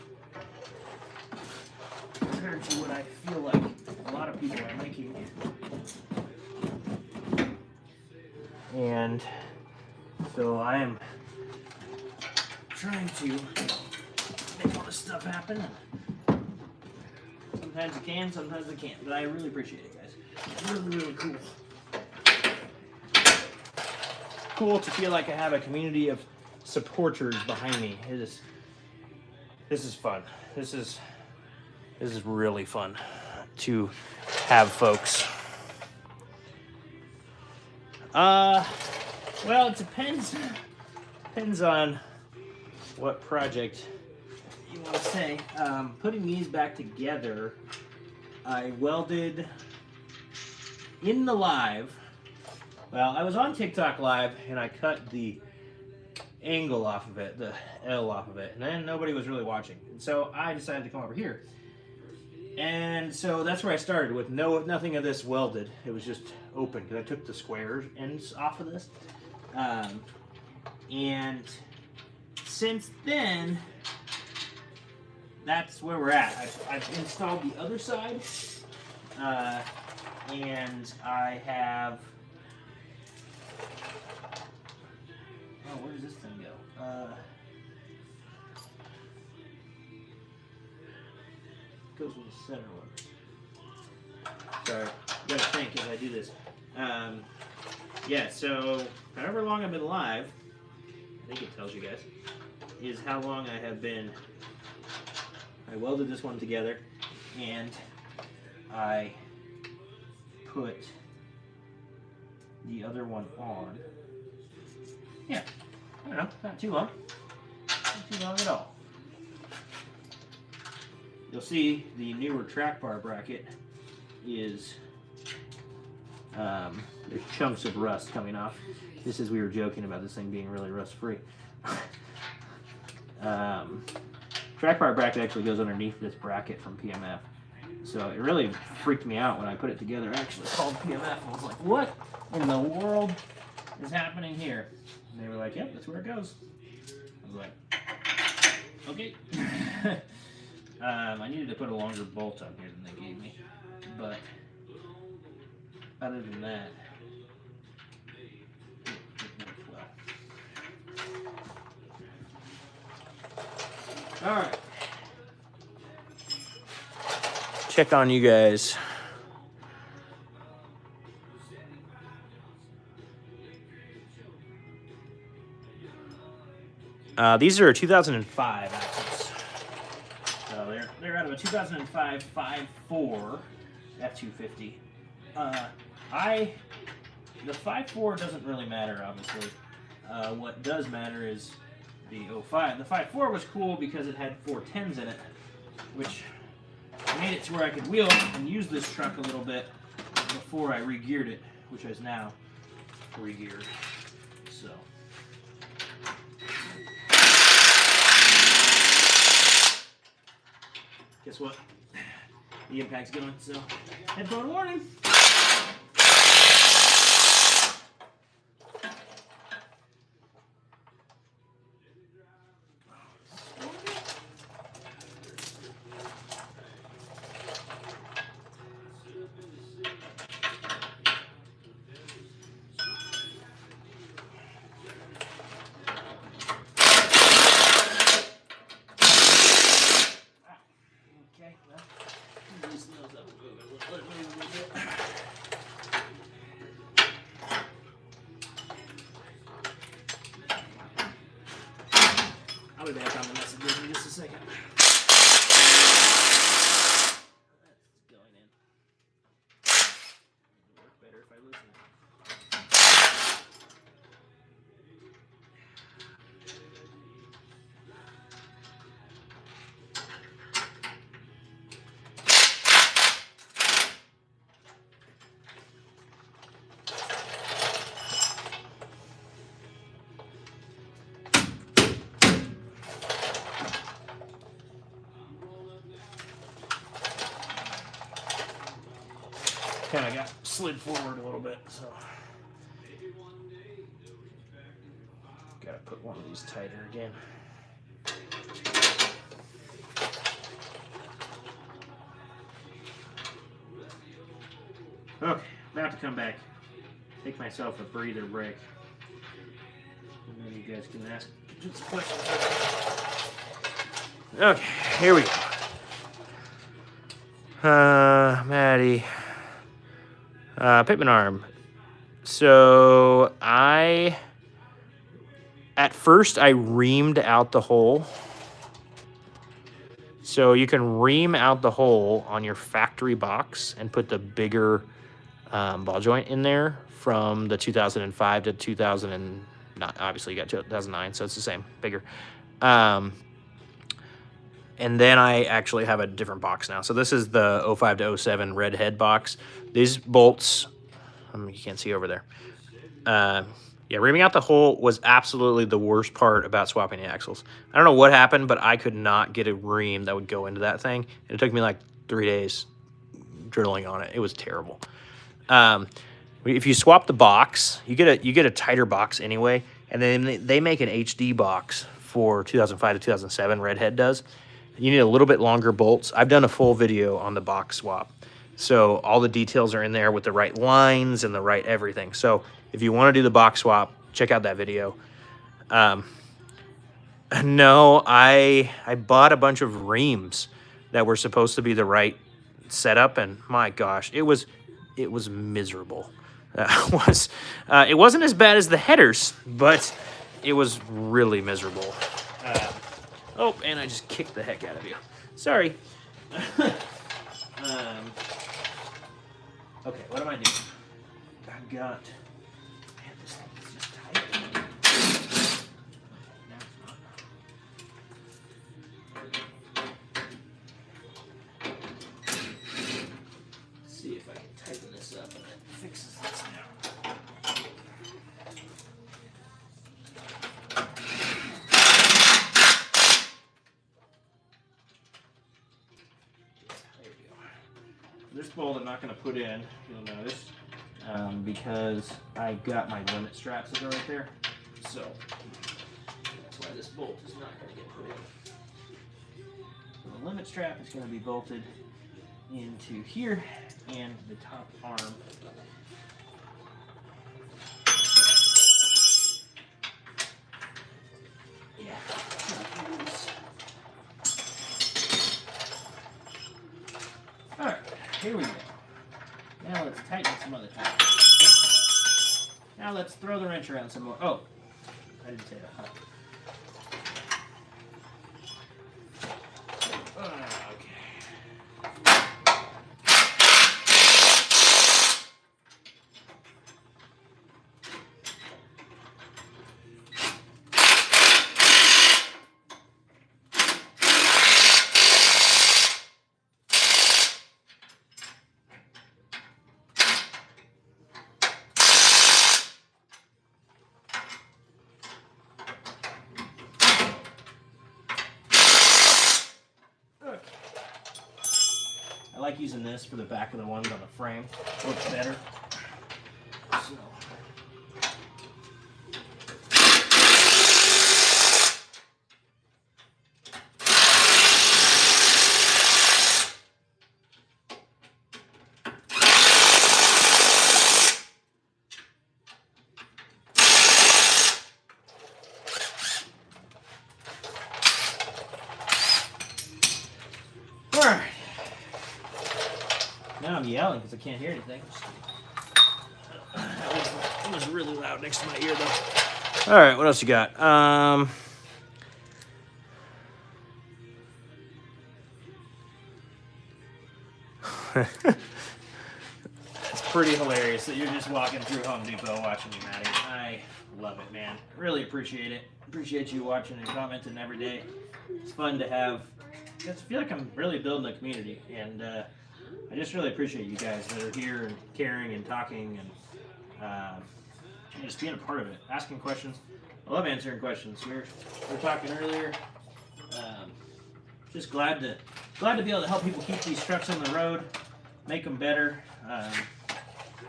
compared to what I feel like a lot of people are making. And so I am trying to make all this stuff happen. Sometimes I can, sometimes I can't, but I really appreciate it, guys. It's really, really cool. Cool to feel like I have a community of supporters behind me. This is fun. This is really fun to have folks. Well, it depends on what project you want to say. Putting these back together, I welded in the live. Well, I was on TikTok live and I cut the angle off of it, the L off of it, and then nobody was really watching. And so I decided to come over here. And so that's where I started with nothing of this welded. It was just open because I took the square ends off of this. And since then, that's where we're at. I've installed the other side, and I have. Oh, where does this thing go? Goes with the center one. Sorry, you gotta think as I do this. Yeah, so however long I've been live, I think it tells you guys, is how long I have been. I welded this one together, and I put the other one on. Yeah, I don't know, not too long. Not too long at all. You'll see the newer track bar bracket is, there's chunks of rust coming off. This is, we were joking about this thing being really rust free. Track bar bracket actually goes underneath this bracket from PMF. So it really freaked me out when I put it together. I actually called PMF and was like, what in the world is happening here? And they were like, yep, that's where it goes. I was like, okay. I needed to put a longer bolt on here than they gave me, but other than that, it worked well. All right. Check on you guys. These are 2005 axles. So they're out of a 2005 5.4 F250. The 5.4 doesn't really matter, obviously. What does matter is the 05. The 5.4 was cool because it had 410s in it, which made it to where I could wheel and use this truck a little bit before I re-geared it, which is now re-geared. So. Guess what? The impact's going, so headphone warning. Let it move a little bit. I'll be back on the messages in just a second. That's going in. It'll work better if I loosen it. Kind of got slid forward a little bit, so gotta put one of these tighter again. Okay, about to come back. Take myself a breather break, and then you guys can ask just questions. Okay, here we go. Maddie. Pitman arm. So at first I reamed out the hole. So you can ream out the hole on your factory box and put the bigger ball joint in there from the 2005 to 2009. Obviously you got 2009, so it's the same, bigger. And then I actually have a different box now. So this is the 05 to 07 red head box. These bolts, you can't see over there. Yeah, reaming out the hole was absolutely the worst part about swapping the axles. I don't know what happened, but I could not get a ream that would go into that thing. And it took me like 3 days drilling on it. It was terrible. If you swap the box, you get a tighter box anyway. And then they make an HD box for 2005 to 2007, Redhead does. You need a little bit longer bolts. I've done a full video on the box swap. So all the details are in there with the right lines and the right everything. So if you want to do the box swap, check out that video. No, I bought a bunch of reams that were supposed to be the right setup, and my gosh, it was miserable. It wasn't as bad as the headers, but it was really miserable. Oh, and I just kicked the heck out of you. Sorry. Okay, what am I doing? I've got... Man, this thing is just tight. No, it's not. Let's see if I can tighten this up and it fixes this now. This bolt I'm not going to put in, you'll notice, because I got my limit straps that are right there. So that's why this bolt is not going to get put in. So the limit strap is going to be bolted into here and the top arm. Yeah. All right. Here we go. Now let's tighten some other things. Now let's throw the wrench around some more. Oh, I didn't say that. Huh? Okay. I like using this for the back of the ones on the frame. Looks better. So. Now I'm yelling because I can't hear anything. That was really loud next to my ear, though. All right, what else you got? It's pretty hilarious that you're just walking through Home Depot watching me, Maddie. I love it, man. Really appreciate it. Appreciate you watching and commenting every day. It's fun to have. I just feel like I'm really building a community, and I just really appreciate you guys that are here and caring and talking and just being a part of it, asking questions. I love answering questions. We were talking earlier. Just glad to be able to help people keep these trucks on the road, make them better.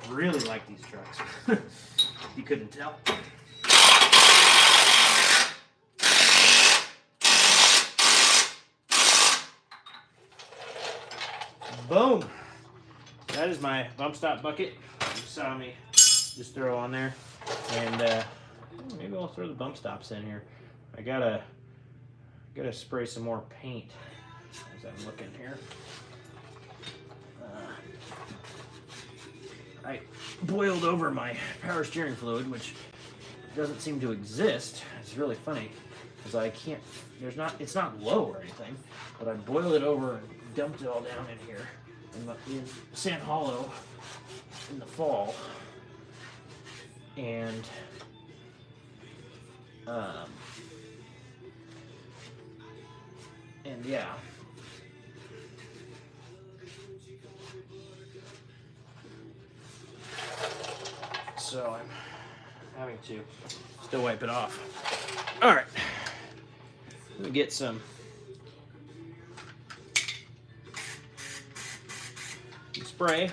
Really like these trucks. You couldn't tell. Boom! That is my bump stop bucket. You saw me just throw on there. And maybe I'll throw the bump stops in here. I gotta spray some more paint as I'm looking here. I boiled over my power steering fluid, which doesn't seem to exist. It's really funny because I can't. It's not low or anything, but I boiled it over and dumped it all down in here in Sand Hollow in the fall, and yeah. So I'm having to still wipe it off. All right, let me get some spray.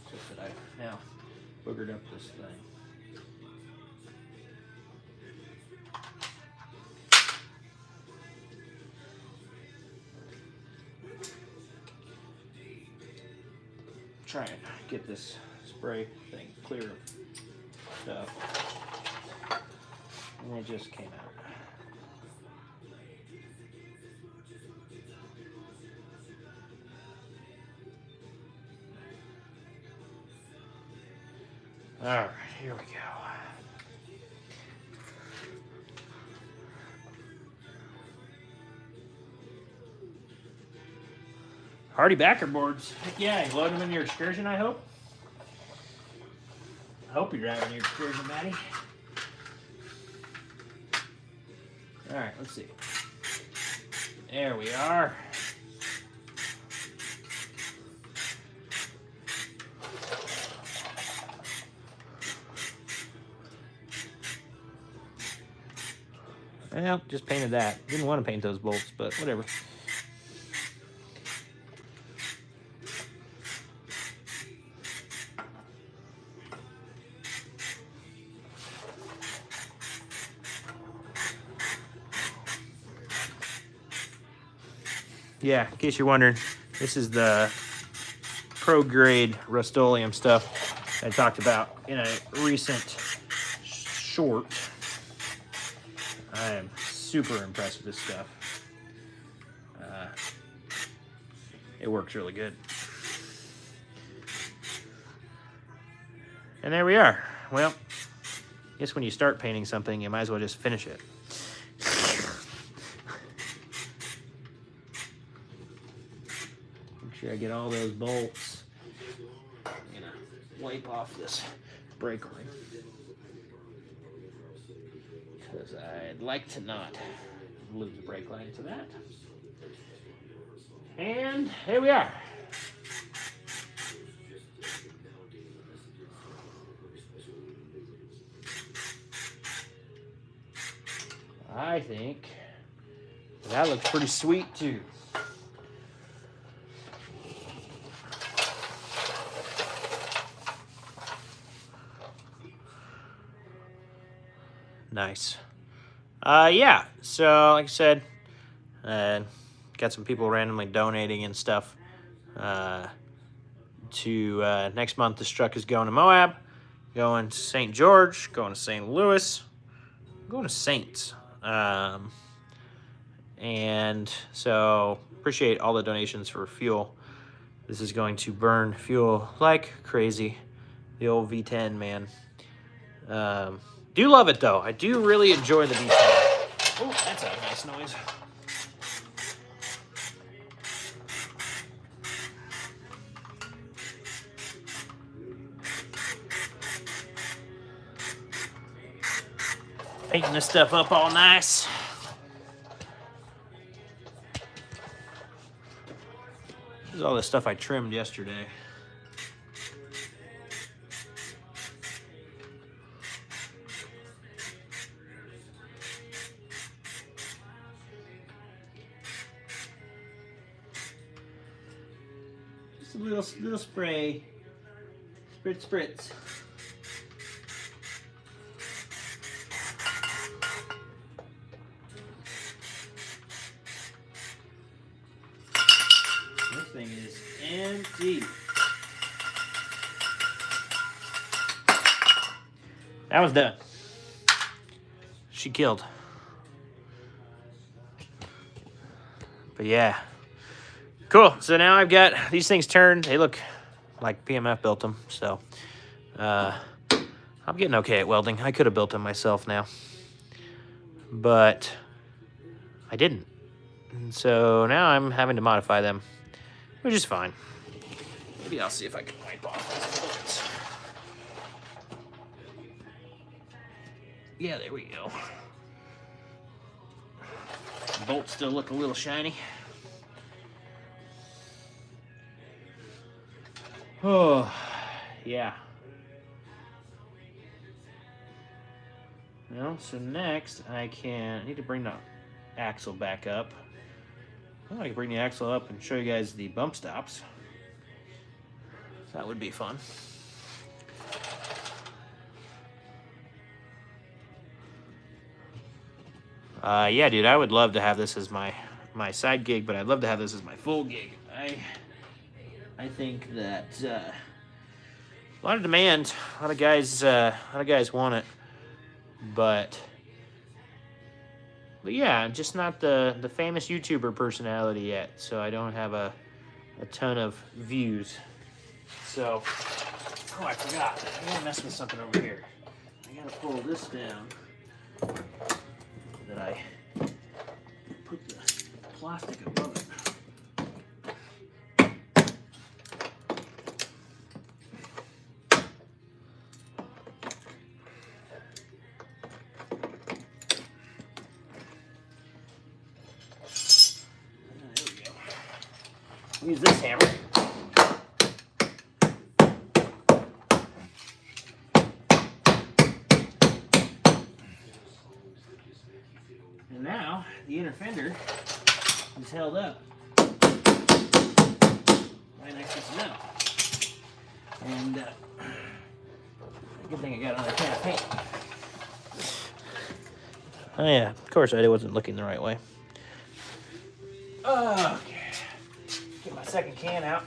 Except that I now boogered up this thing. Try and get this spray thing clear of stuff. And it just came out. All right, here we go. Hardy backer boards. Heck yeah, you load them in your Excursion, I hope. I hope you're driving your Excursion, Maddie. All right, let's see. There we are. Well, just painted that. Didn't want to paint those bolts, but whatever. Yeah, in case you're wondering, this is the pro-grade Rust-Oleum stuff I talked about in a recent short. I am super impressed with this stuff. It works really good. And there we are. Well, I guess when you start painting something, you might as well just finish it. Make sure I get all those bolts. I'm gonna wipe off this brake line, because I'd like to not lose the brake line to that. And here we are. I think that looks pretty sweet too. Nice. Yeah, so like I said, got some people randomly donating and stuff. Next month, this truck is going to Moab, going to St. George, going to St. Louis, going to Saints. And so appreciate all the donations for fuel. This is going to burn fuel like crazy. The old V10, man. Do love it, though. I do really enjoy the V10. Oh, that's a nice noise. Painting this stuff up all nice. This is all the stuff I trimmed yesterday. Just a little spray. Spritz. This thing is empty. That was done. She killed. But yeah. Cool. So now I've got these things turned. They look like PMF built them. So I'm getting okay at welding. I could have built them myself now. But I didn't. And so now I'm having to modify them, which is fine. Maybe I'll see if I can wipe off these bolts. Yeah, there we go. Bolts still look a little shiny. Oh, yeah. Well, so next I need to bring the axle back up. Well, I can bring the axle up and show you guys the bump stops. That would be fun. Yeah, dude, I would love to have this as my side gig, but I'd love to have this as my full gig. I think that a lot of demand, a lot of guys want it, but yeah, I'm just not the famous YouTuber personality yet, so I don't have a ton of views. So, oh, I forgot. I gotta mess with something over here. I gotta pull this down that I put the plastic above it. There we go. Use this hammer. And now the inner fender is held up right next to some metal. And good thing I got another can of paint. Oh yeah, of course I wasn't looking the right way. Okay, get my second can out.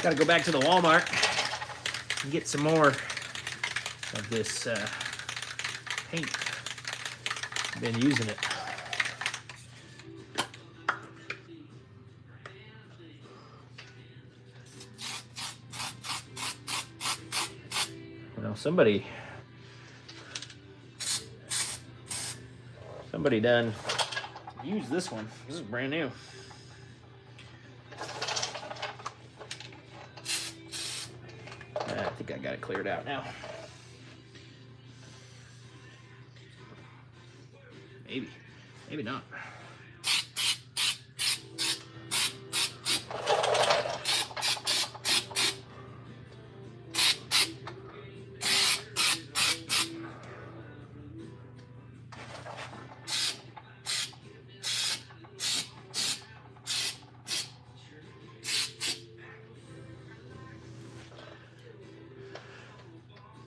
Gotta go back to the Walmart and get some more of this paint. Been using it. Well, somebody done used this one. This is brand new. I think I got it cleared out now. Maybe not.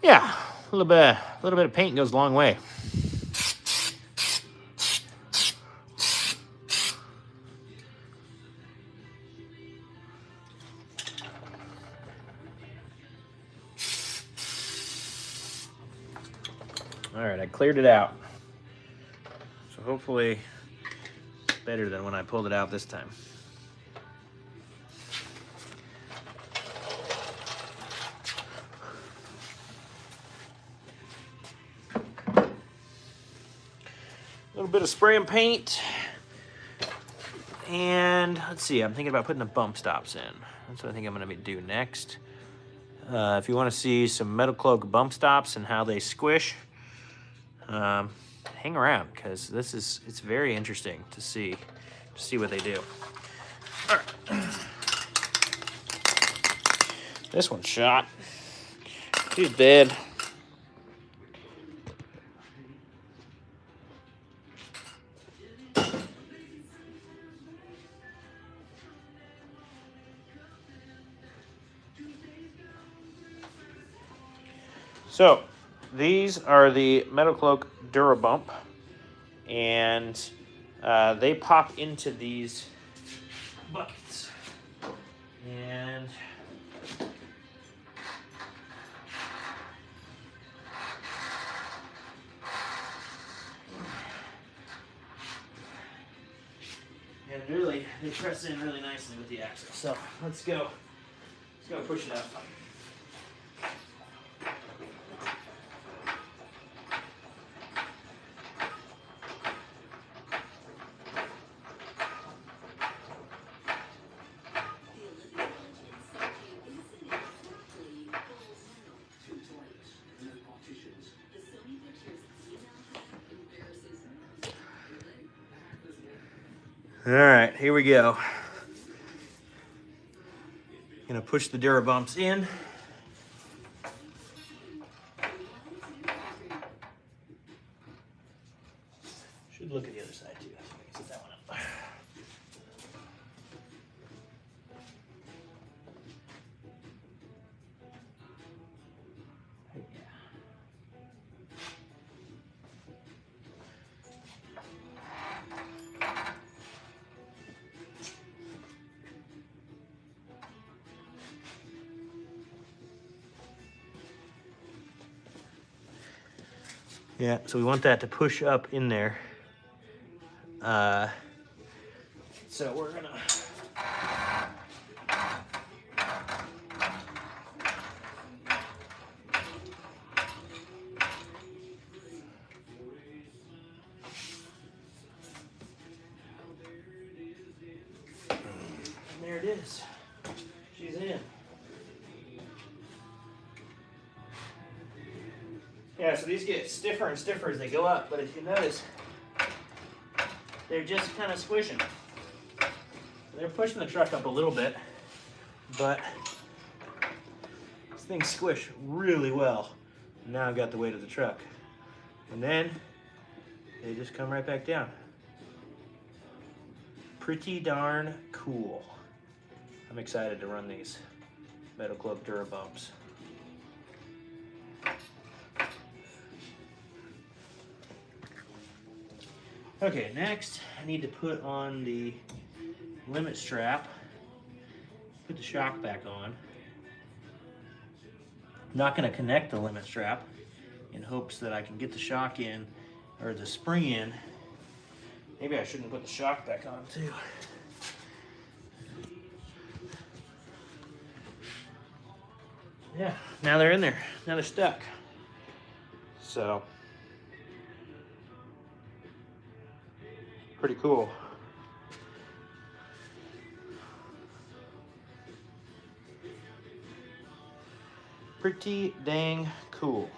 Yeah, a little bit of paint goes a long way. All right, I cleared it out. So hopefully better than when I pulled it out this time. A little bit of spray and paint. And let's see, I'm thinking about putting the bump stops in. That's what I think I'm going to do next. If you want to see some metal cloak bump stops and how they squish, hang around, because it's very interesting to see what they do. All right. This one's shot. He's dead. So, these are the Metal Cloak Durabump, and they pop into these buckets. And really, they press in really nicely with the axle. So, let's go push it up. All right, here we go. Gonna push the Durabumps in. Should look at the other side too. Set that one up. Yeah, so we want that to push up in there. So we're gonna and there it is. She's in. Yeah, so these get stiffer and stiffer as they go up, but if you notice, they're just kind of squishing. They're pushing the truck up a little bit, but these things squish really well. Now I've got the weight of the truck. And then they just come right back down. Pretty darn cool. I'm excited to run these Metal Cloak Durabumps. Okay, next I need to put on the limit strap, put the shock back on. I'm not going to connect the limit strap in hopes that I can get the shock in, or the spring in. Maybe I shouldn't put the shock back on too. Yeah, now they're in there. Now they're stuck. So, pretty cool. Pretty dang cool.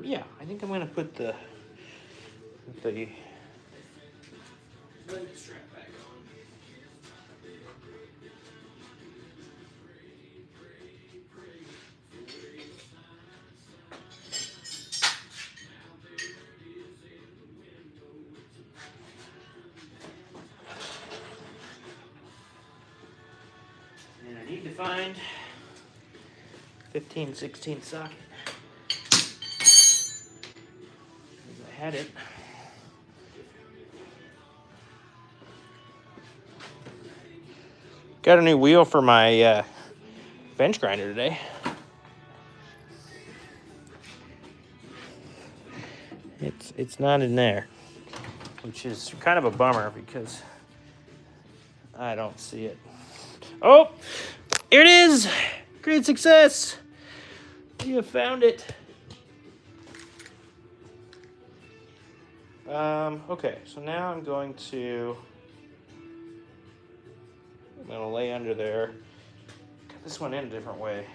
Yeah, I think I'm gonna put the limit strap back on. And I need to find 15/16 socket. I had it. Got a new wheel for my bench grinder today. It's not in there, which is kind of a bummer because I don't see it. Oh, here it is! Great success! You have found it. Okay, so now I'm gonna lay under there. Cut this one in a different way.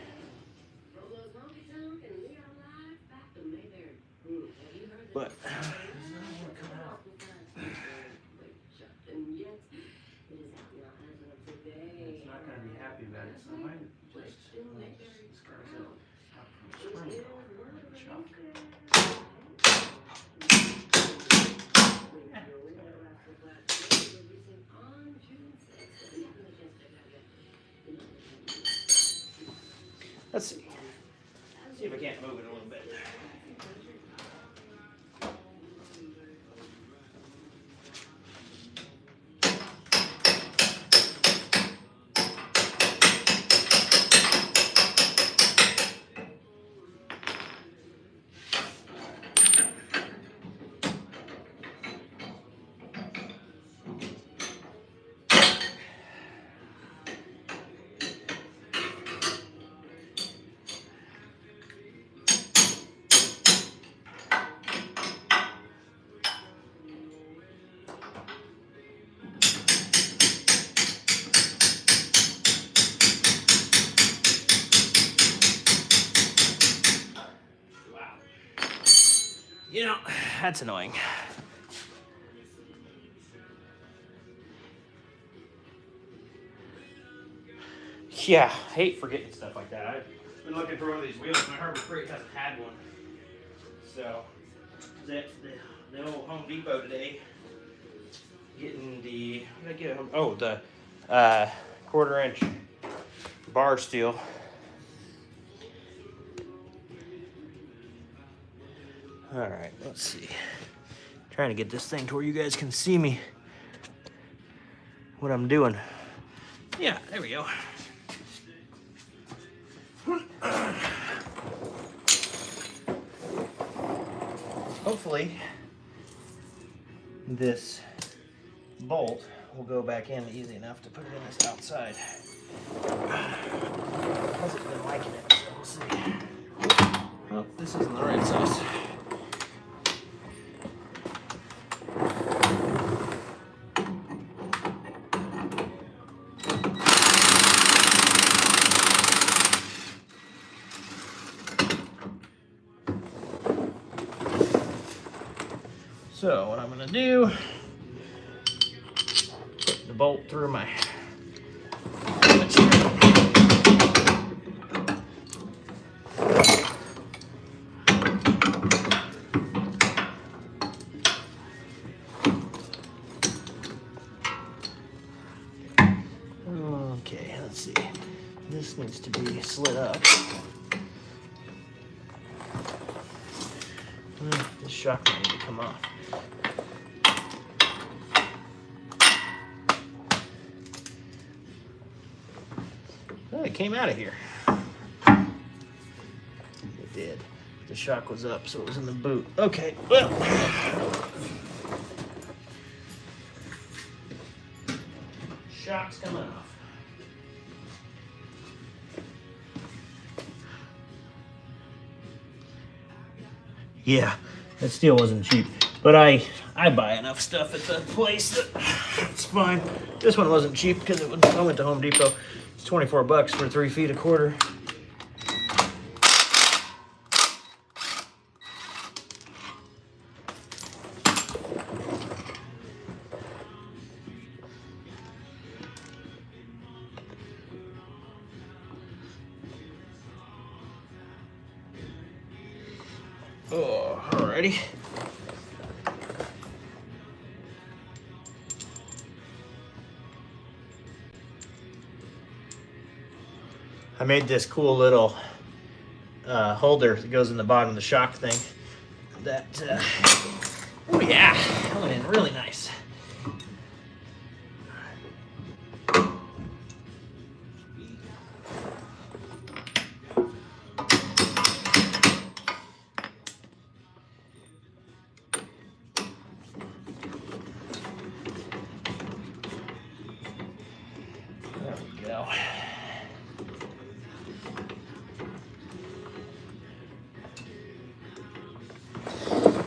But it's not gonna be happy about it, so I might just let's see. See if I can't move it a little bit. You know, that's annoying. Yeah, I hate forgetting stuff like that. I've been looking for one of these wheels, and my Harbor Freight hasn't had one. So, I was at the old Home Depot today, getting the, what did I get? Oh, the 1/4-inch bar steel. All right, let's see. Trying to get this thing to where you guys can see me, what I'm doing. Yeah, there we go. Hopefully, this bolt will go back in easy enough to put it in this outside. Hasn't been liking it, so we'll see. Well, this isn't the right size. So what I'm going to do, put the bolt through my material. Okay, let's see. This needs to be slid up. This shock might need to come off. Oh, it came out of here. It did. The shock was up, so it was in the boot. Okay, well. Shock's coming off. Yeah, that steel wasn't cheap, but I buy enough stuff at the place that it's fine. This one wasn't cheap because I went to Home Depot. It's 24 bucks for 3 feet 1/4. Oh, alrighty. I made this cool little holder that goes in the bottom of the shock thing. That, oh yeah, that went in really nice. we go.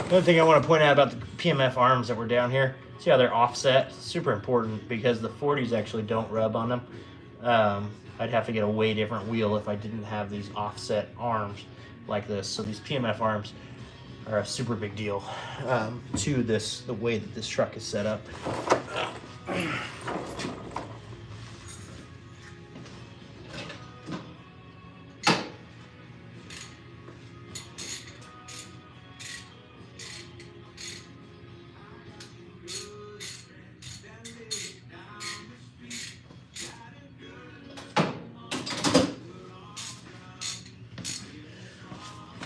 Another thing I want to point out about the PMF arms that were down here, see how they're offset? Super important because the 40s actually don't rub on them. I'd have to get a way different wheel if I didn't have these offset arms like this. So these PMF arms are a super big deal to this, the way that this truck is set up.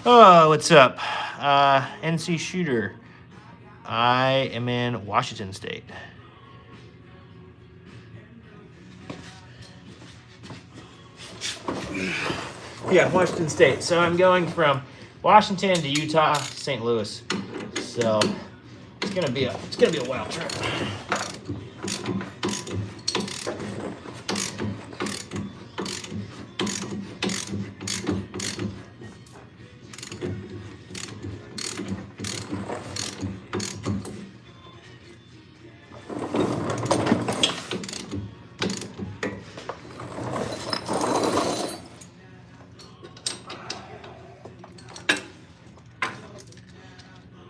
Oh, what's up? NC Shooter. I am in Washington State. Yeah, Washington State. So I'm going from Washington to Utah, St. Louis. So it's gonna be a wild trip.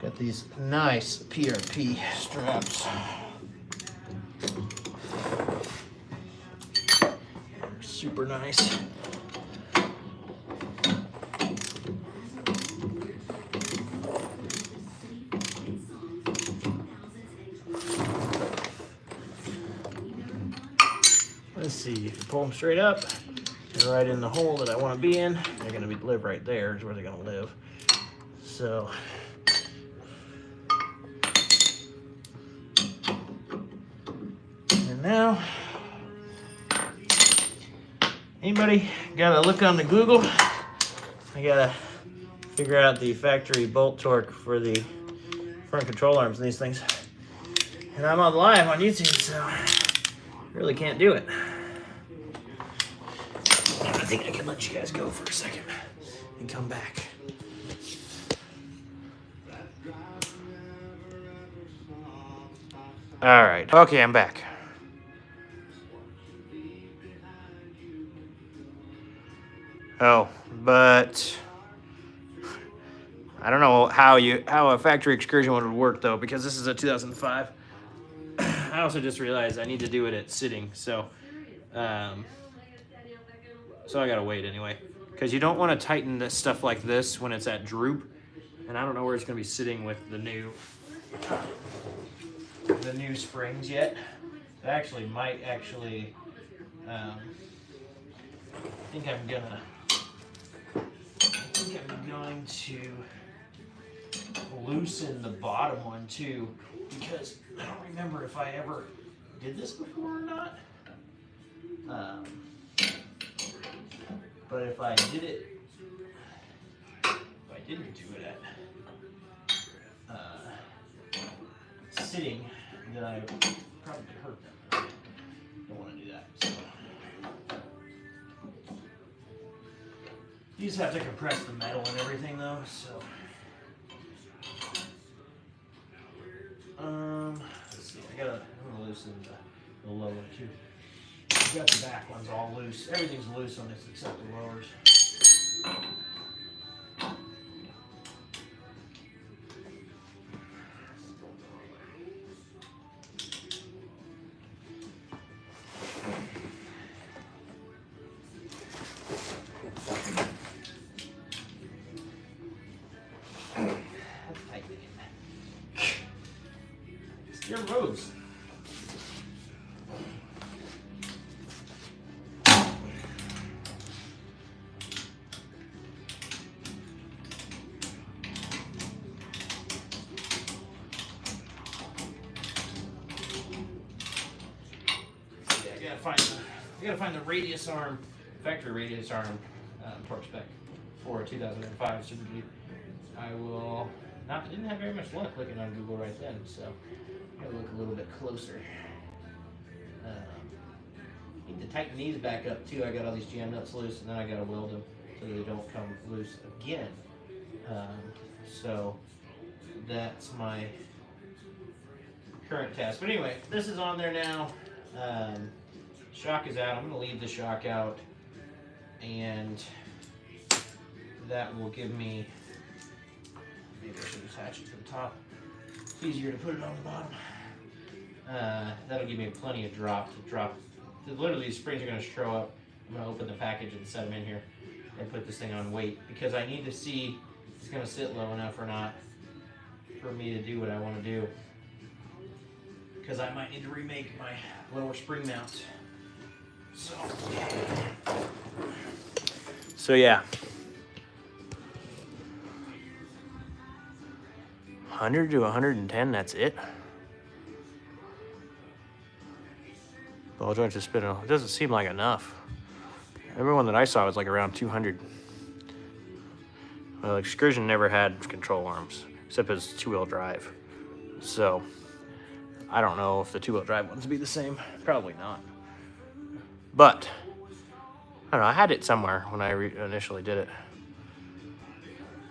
Got these nice PRP straps. Super nice. Let's see, if you pull them straight up, they're right in the hole that I want to be in. They're going to live right there is where they're going to live. So and now, anybody got to look on the Google? I got to figure out the factory bolt torque for the front control arms and these things. And I'm on live on YouTube, so I really can't do it. I think I can let you guys go for a second and come back. All right. Okay, I'm back. Oh, but I don't know how a factory excursion would work though, because this is a 2005. I also just realized I need to do it at sitting, so I gotta wait anyway, because you don't want to tighten this stuff like this when it's at droop, and I don't know where it's gonna be sitting with the new springs yet. It actually might I think I'm going to loosen the bottom one too, because I don't remember if I ever did this before or not. But if I didn't do it at sitting, then I probably could hurt them. Don't want to do that. So. You just have to compress the metal and everything though, so. Let's see, I'm gonna loosen the lower too. You got the back ones all loose. Everything's loose on this except the lowers. Your roads. I gotta find the radius arm, factory radius arm torque spec for 2005 Super Duty. Didn't have very much luck looking on Google right then, so I gotta look a little bit closer. need to tighten these back up too. I got all these jam nuts loose, and then I got to weld them so they don't come loose again. So that's my current task. But anyway, this is on there now. Shock is out. I'm going to leave the shock out, and that will give me, maybe I should attach it to the top. It's easier to put it on the bottom. That'll give me plenty of drop. Literally, these springs are going to show up. I'm going to open the package and set them in here and put this thing on weight, because I need to see if it's going to sit low enough or not for me to do what I want to do. Because I might need to remake my lower spring mounts. So yeah. 100 to 110, that's it. Ball joints is spinning. It doesn't seem like enough. Everyone that I saw was like around 200. Well, Excursion never had control arms, except as 2-wheel drive. So I don't know if the 2-wheel drive ones would be the same. Probably not. But I don't know. I had it somewhere when I initially did it.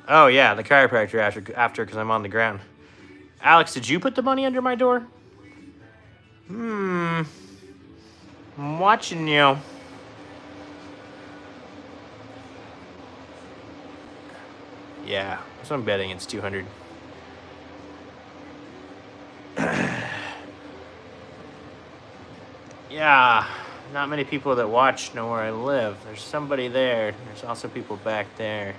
Oh yeah, the chiropractor after because I'm on the ground. Alex, did you put the money under my door? I'm watching you. Yeah, so I'm betting it's 200. Yeah, not many people that watch know where I live. There's somebody there. There's also people back there.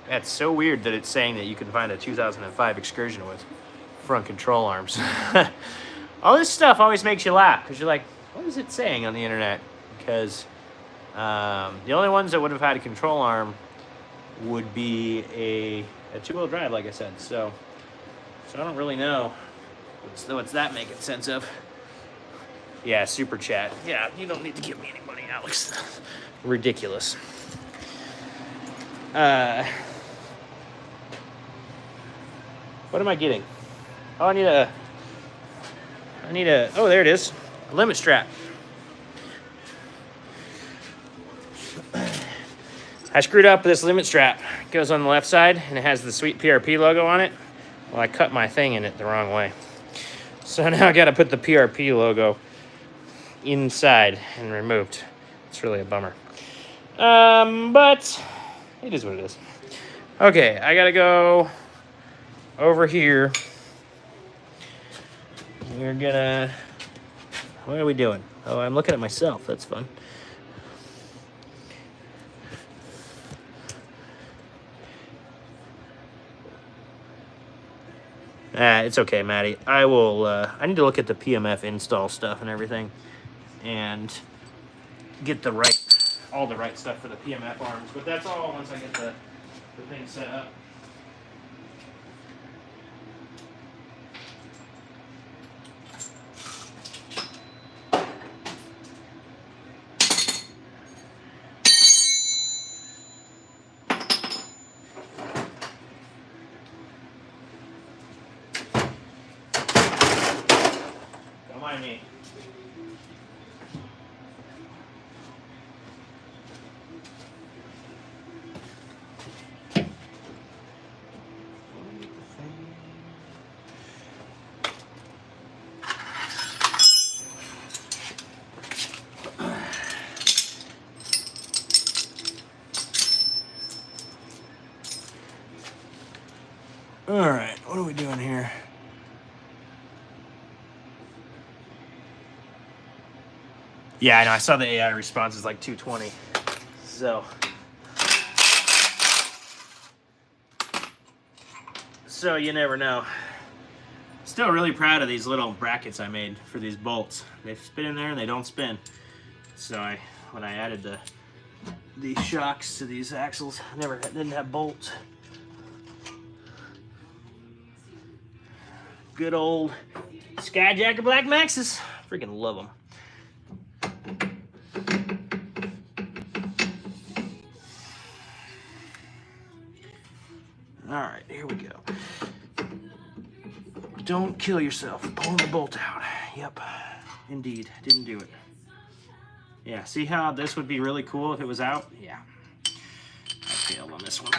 That's so weird that it's saying that you can find a 2005 Excursion with front control arms. All this stuff always makes you laugh because you're like, what is it saying on the internet? Because the only ones that would have had a control arm would be a 2-wheel drive, like I said. So I don't really know what's that making sense of. Yeah, super chat. Yeah, you don't need to give me any money, Alex. Ridiculous. What am I getting? Oh, I need a, oh, there it is. A limit strap. I screwed up this limit strap. It goes on the left side, and it has the sweet PRP logo on it. Well, I cut my thing in it the wrong way. So now I got to put the PRP logo inside and removed. It's really a bummer. But it is what it is. Okay, I got to go over here. We're gonna, what are we doing? Oh, I'm looking at myself. That's fun. It's okay, Maddie. I will, I need to look at the PMF install stuff and everything and get all the right stuff for the PMF arms. But that's all once I get the thing set up. Me. All right, what are we doing here? Yeah, I know. I saw the AI response is like 220. So you never know. Still really proud of these little brackets I made for these bolts. They spin in there and they don't spin. So when I added the shocks to these axles, didn't have bolts. Good old Skyjacker Black Maxes. Freaking love them. All right, here we go. Don't kill yourself pulling the bolt out. Yep, indeed, didn't do it. Yeah, see how this would be really cool if it was out? Yeah, I failed on this one.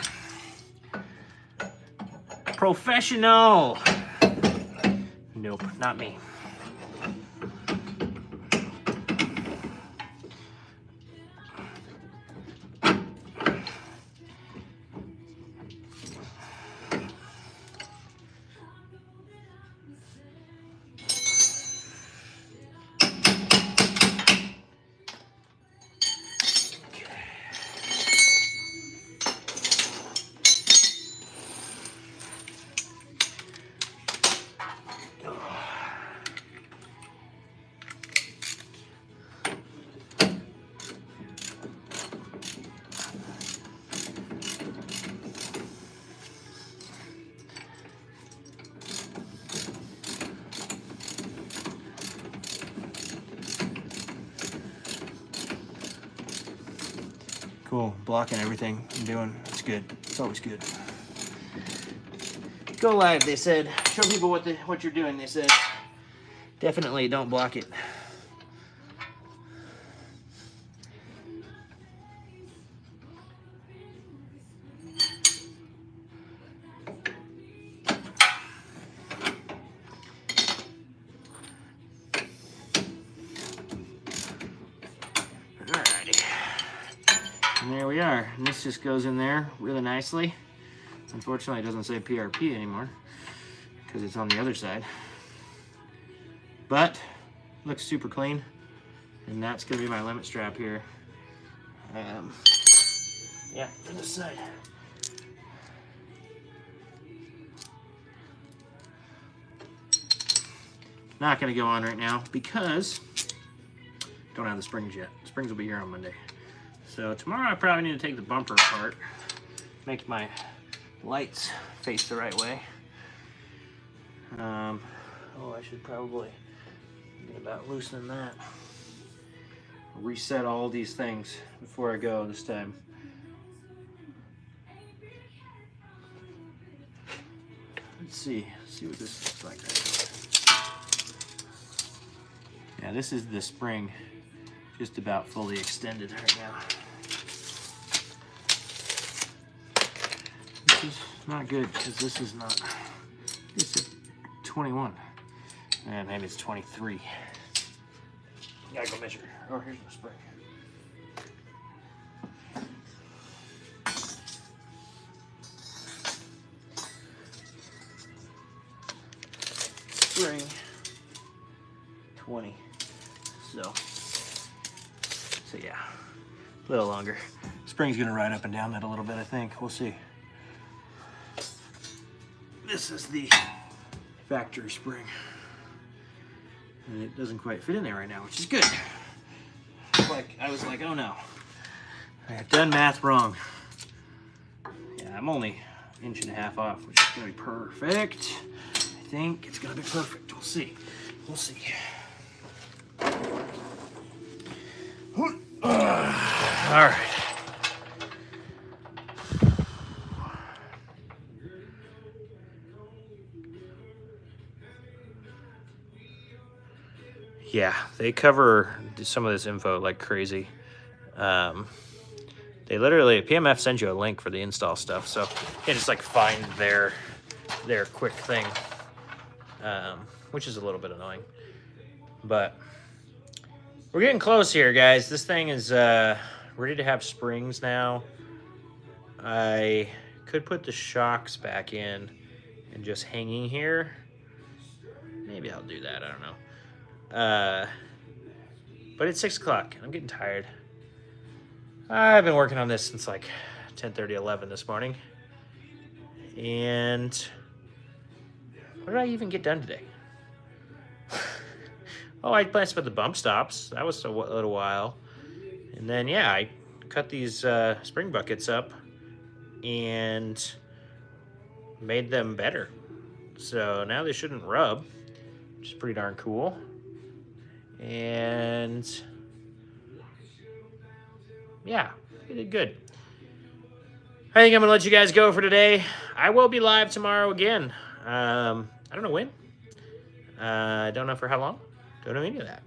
Professional. Nope, not me. Cool, blocking everything I'm doing. It's good. It's always good. Go live, they said. Show people what you're doing, they said. Definitely don't block it. And there we are. And this just goes in there really nicely. Unfortunately, it doesn't say PRP anymore because it's on the other side. But looks super clean. And that's going to be my limit strap here. Yeah, for this side. Not going to go on right now because don't have the springs yet. The springs will be here on Monday. So tomorrow I probably need to take the bumper apart, make my lights face the right way. Oh, I should probably get about loosening that. Reset all these things before I go this time. Let's see what this looks like right now. Yeah, this is the spring, just about fully extended right now. This is not good because this is not. This is 21, and maybe it's 23. Gotta go measure. Oh, here's the spring. Spring 20. So yeah, a little longer. Spring's gonna ride up and down that a little bit, I think. We'll see. This is the factory spring. And it doesn't quite fit in there right now, which is good. I was like, oh no. I have done math wrong. Yeah, I'm only an inch and a half off, which is gonna be perfect. I think it's gonna be perfect. We'll see. We'll see. All right. Yeah, they cover some of this info like crazy. They literally, PMF sends you a link for the install stuff, so you can just like find their quick thing, which is a little bit annoying. But we're getting close here, guys. This thing is ready to have springs now. I could put the shocks back in and just hanging here. Maybe I'll do that, I don't know. But it's 6 o'clock and I'm getting tired. I've been working on this since like 10:30, 11 this morning. And what did I even get done today? Oh, I messed with the bump stops. That was a little while. And then, yeah, I cut these spring buckets up and made them better. So now they shouldn't rub, which is pretty darn cool. And yeah, it did good. I think I'm gonna let you guys go for today. I will be live tomorrow again. I don't know when. I don't know for how long. Don't know any of that.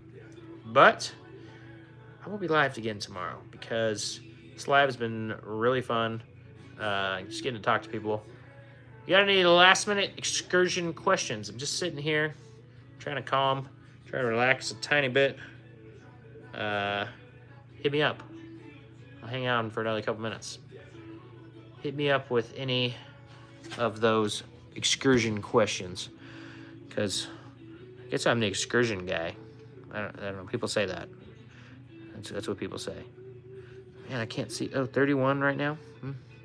But I will be live again tomorrow because this live has been really fun. Just getting to talk to people. You got any last minute excursion questions? I'm just sitting here trying to calm, trying to relax a tiny bit. Hit me up. I'll hang out for another couple minutes. Hit me up with any of those excursion questions, because I guess I'm the excursion guy. I don't know. People say that. That's what people say. Man, I can't see. Oh, 31 right now.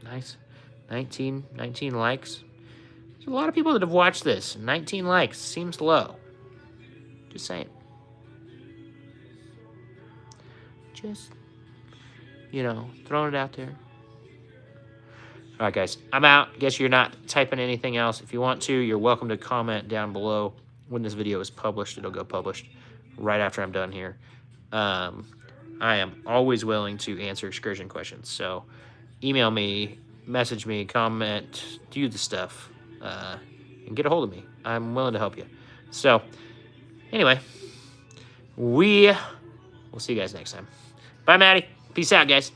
Nice. 19 likes. There's a lot of people that have watched this. 19 likes seems low. Just saying. Just, throwing it out there. All right, guys, I'm out. Guess you're not typing anything else. If you want to, you're welcome to comment down below when this video is published. It'll go published right after I'm done here. I am always willing to answer excursion questions. So email me, message me, comment, do the stuff, and get a hold of me. I'm willing to help you. So anyway, we'll see you guys next time. Bye, Maddie. Peace out, guys.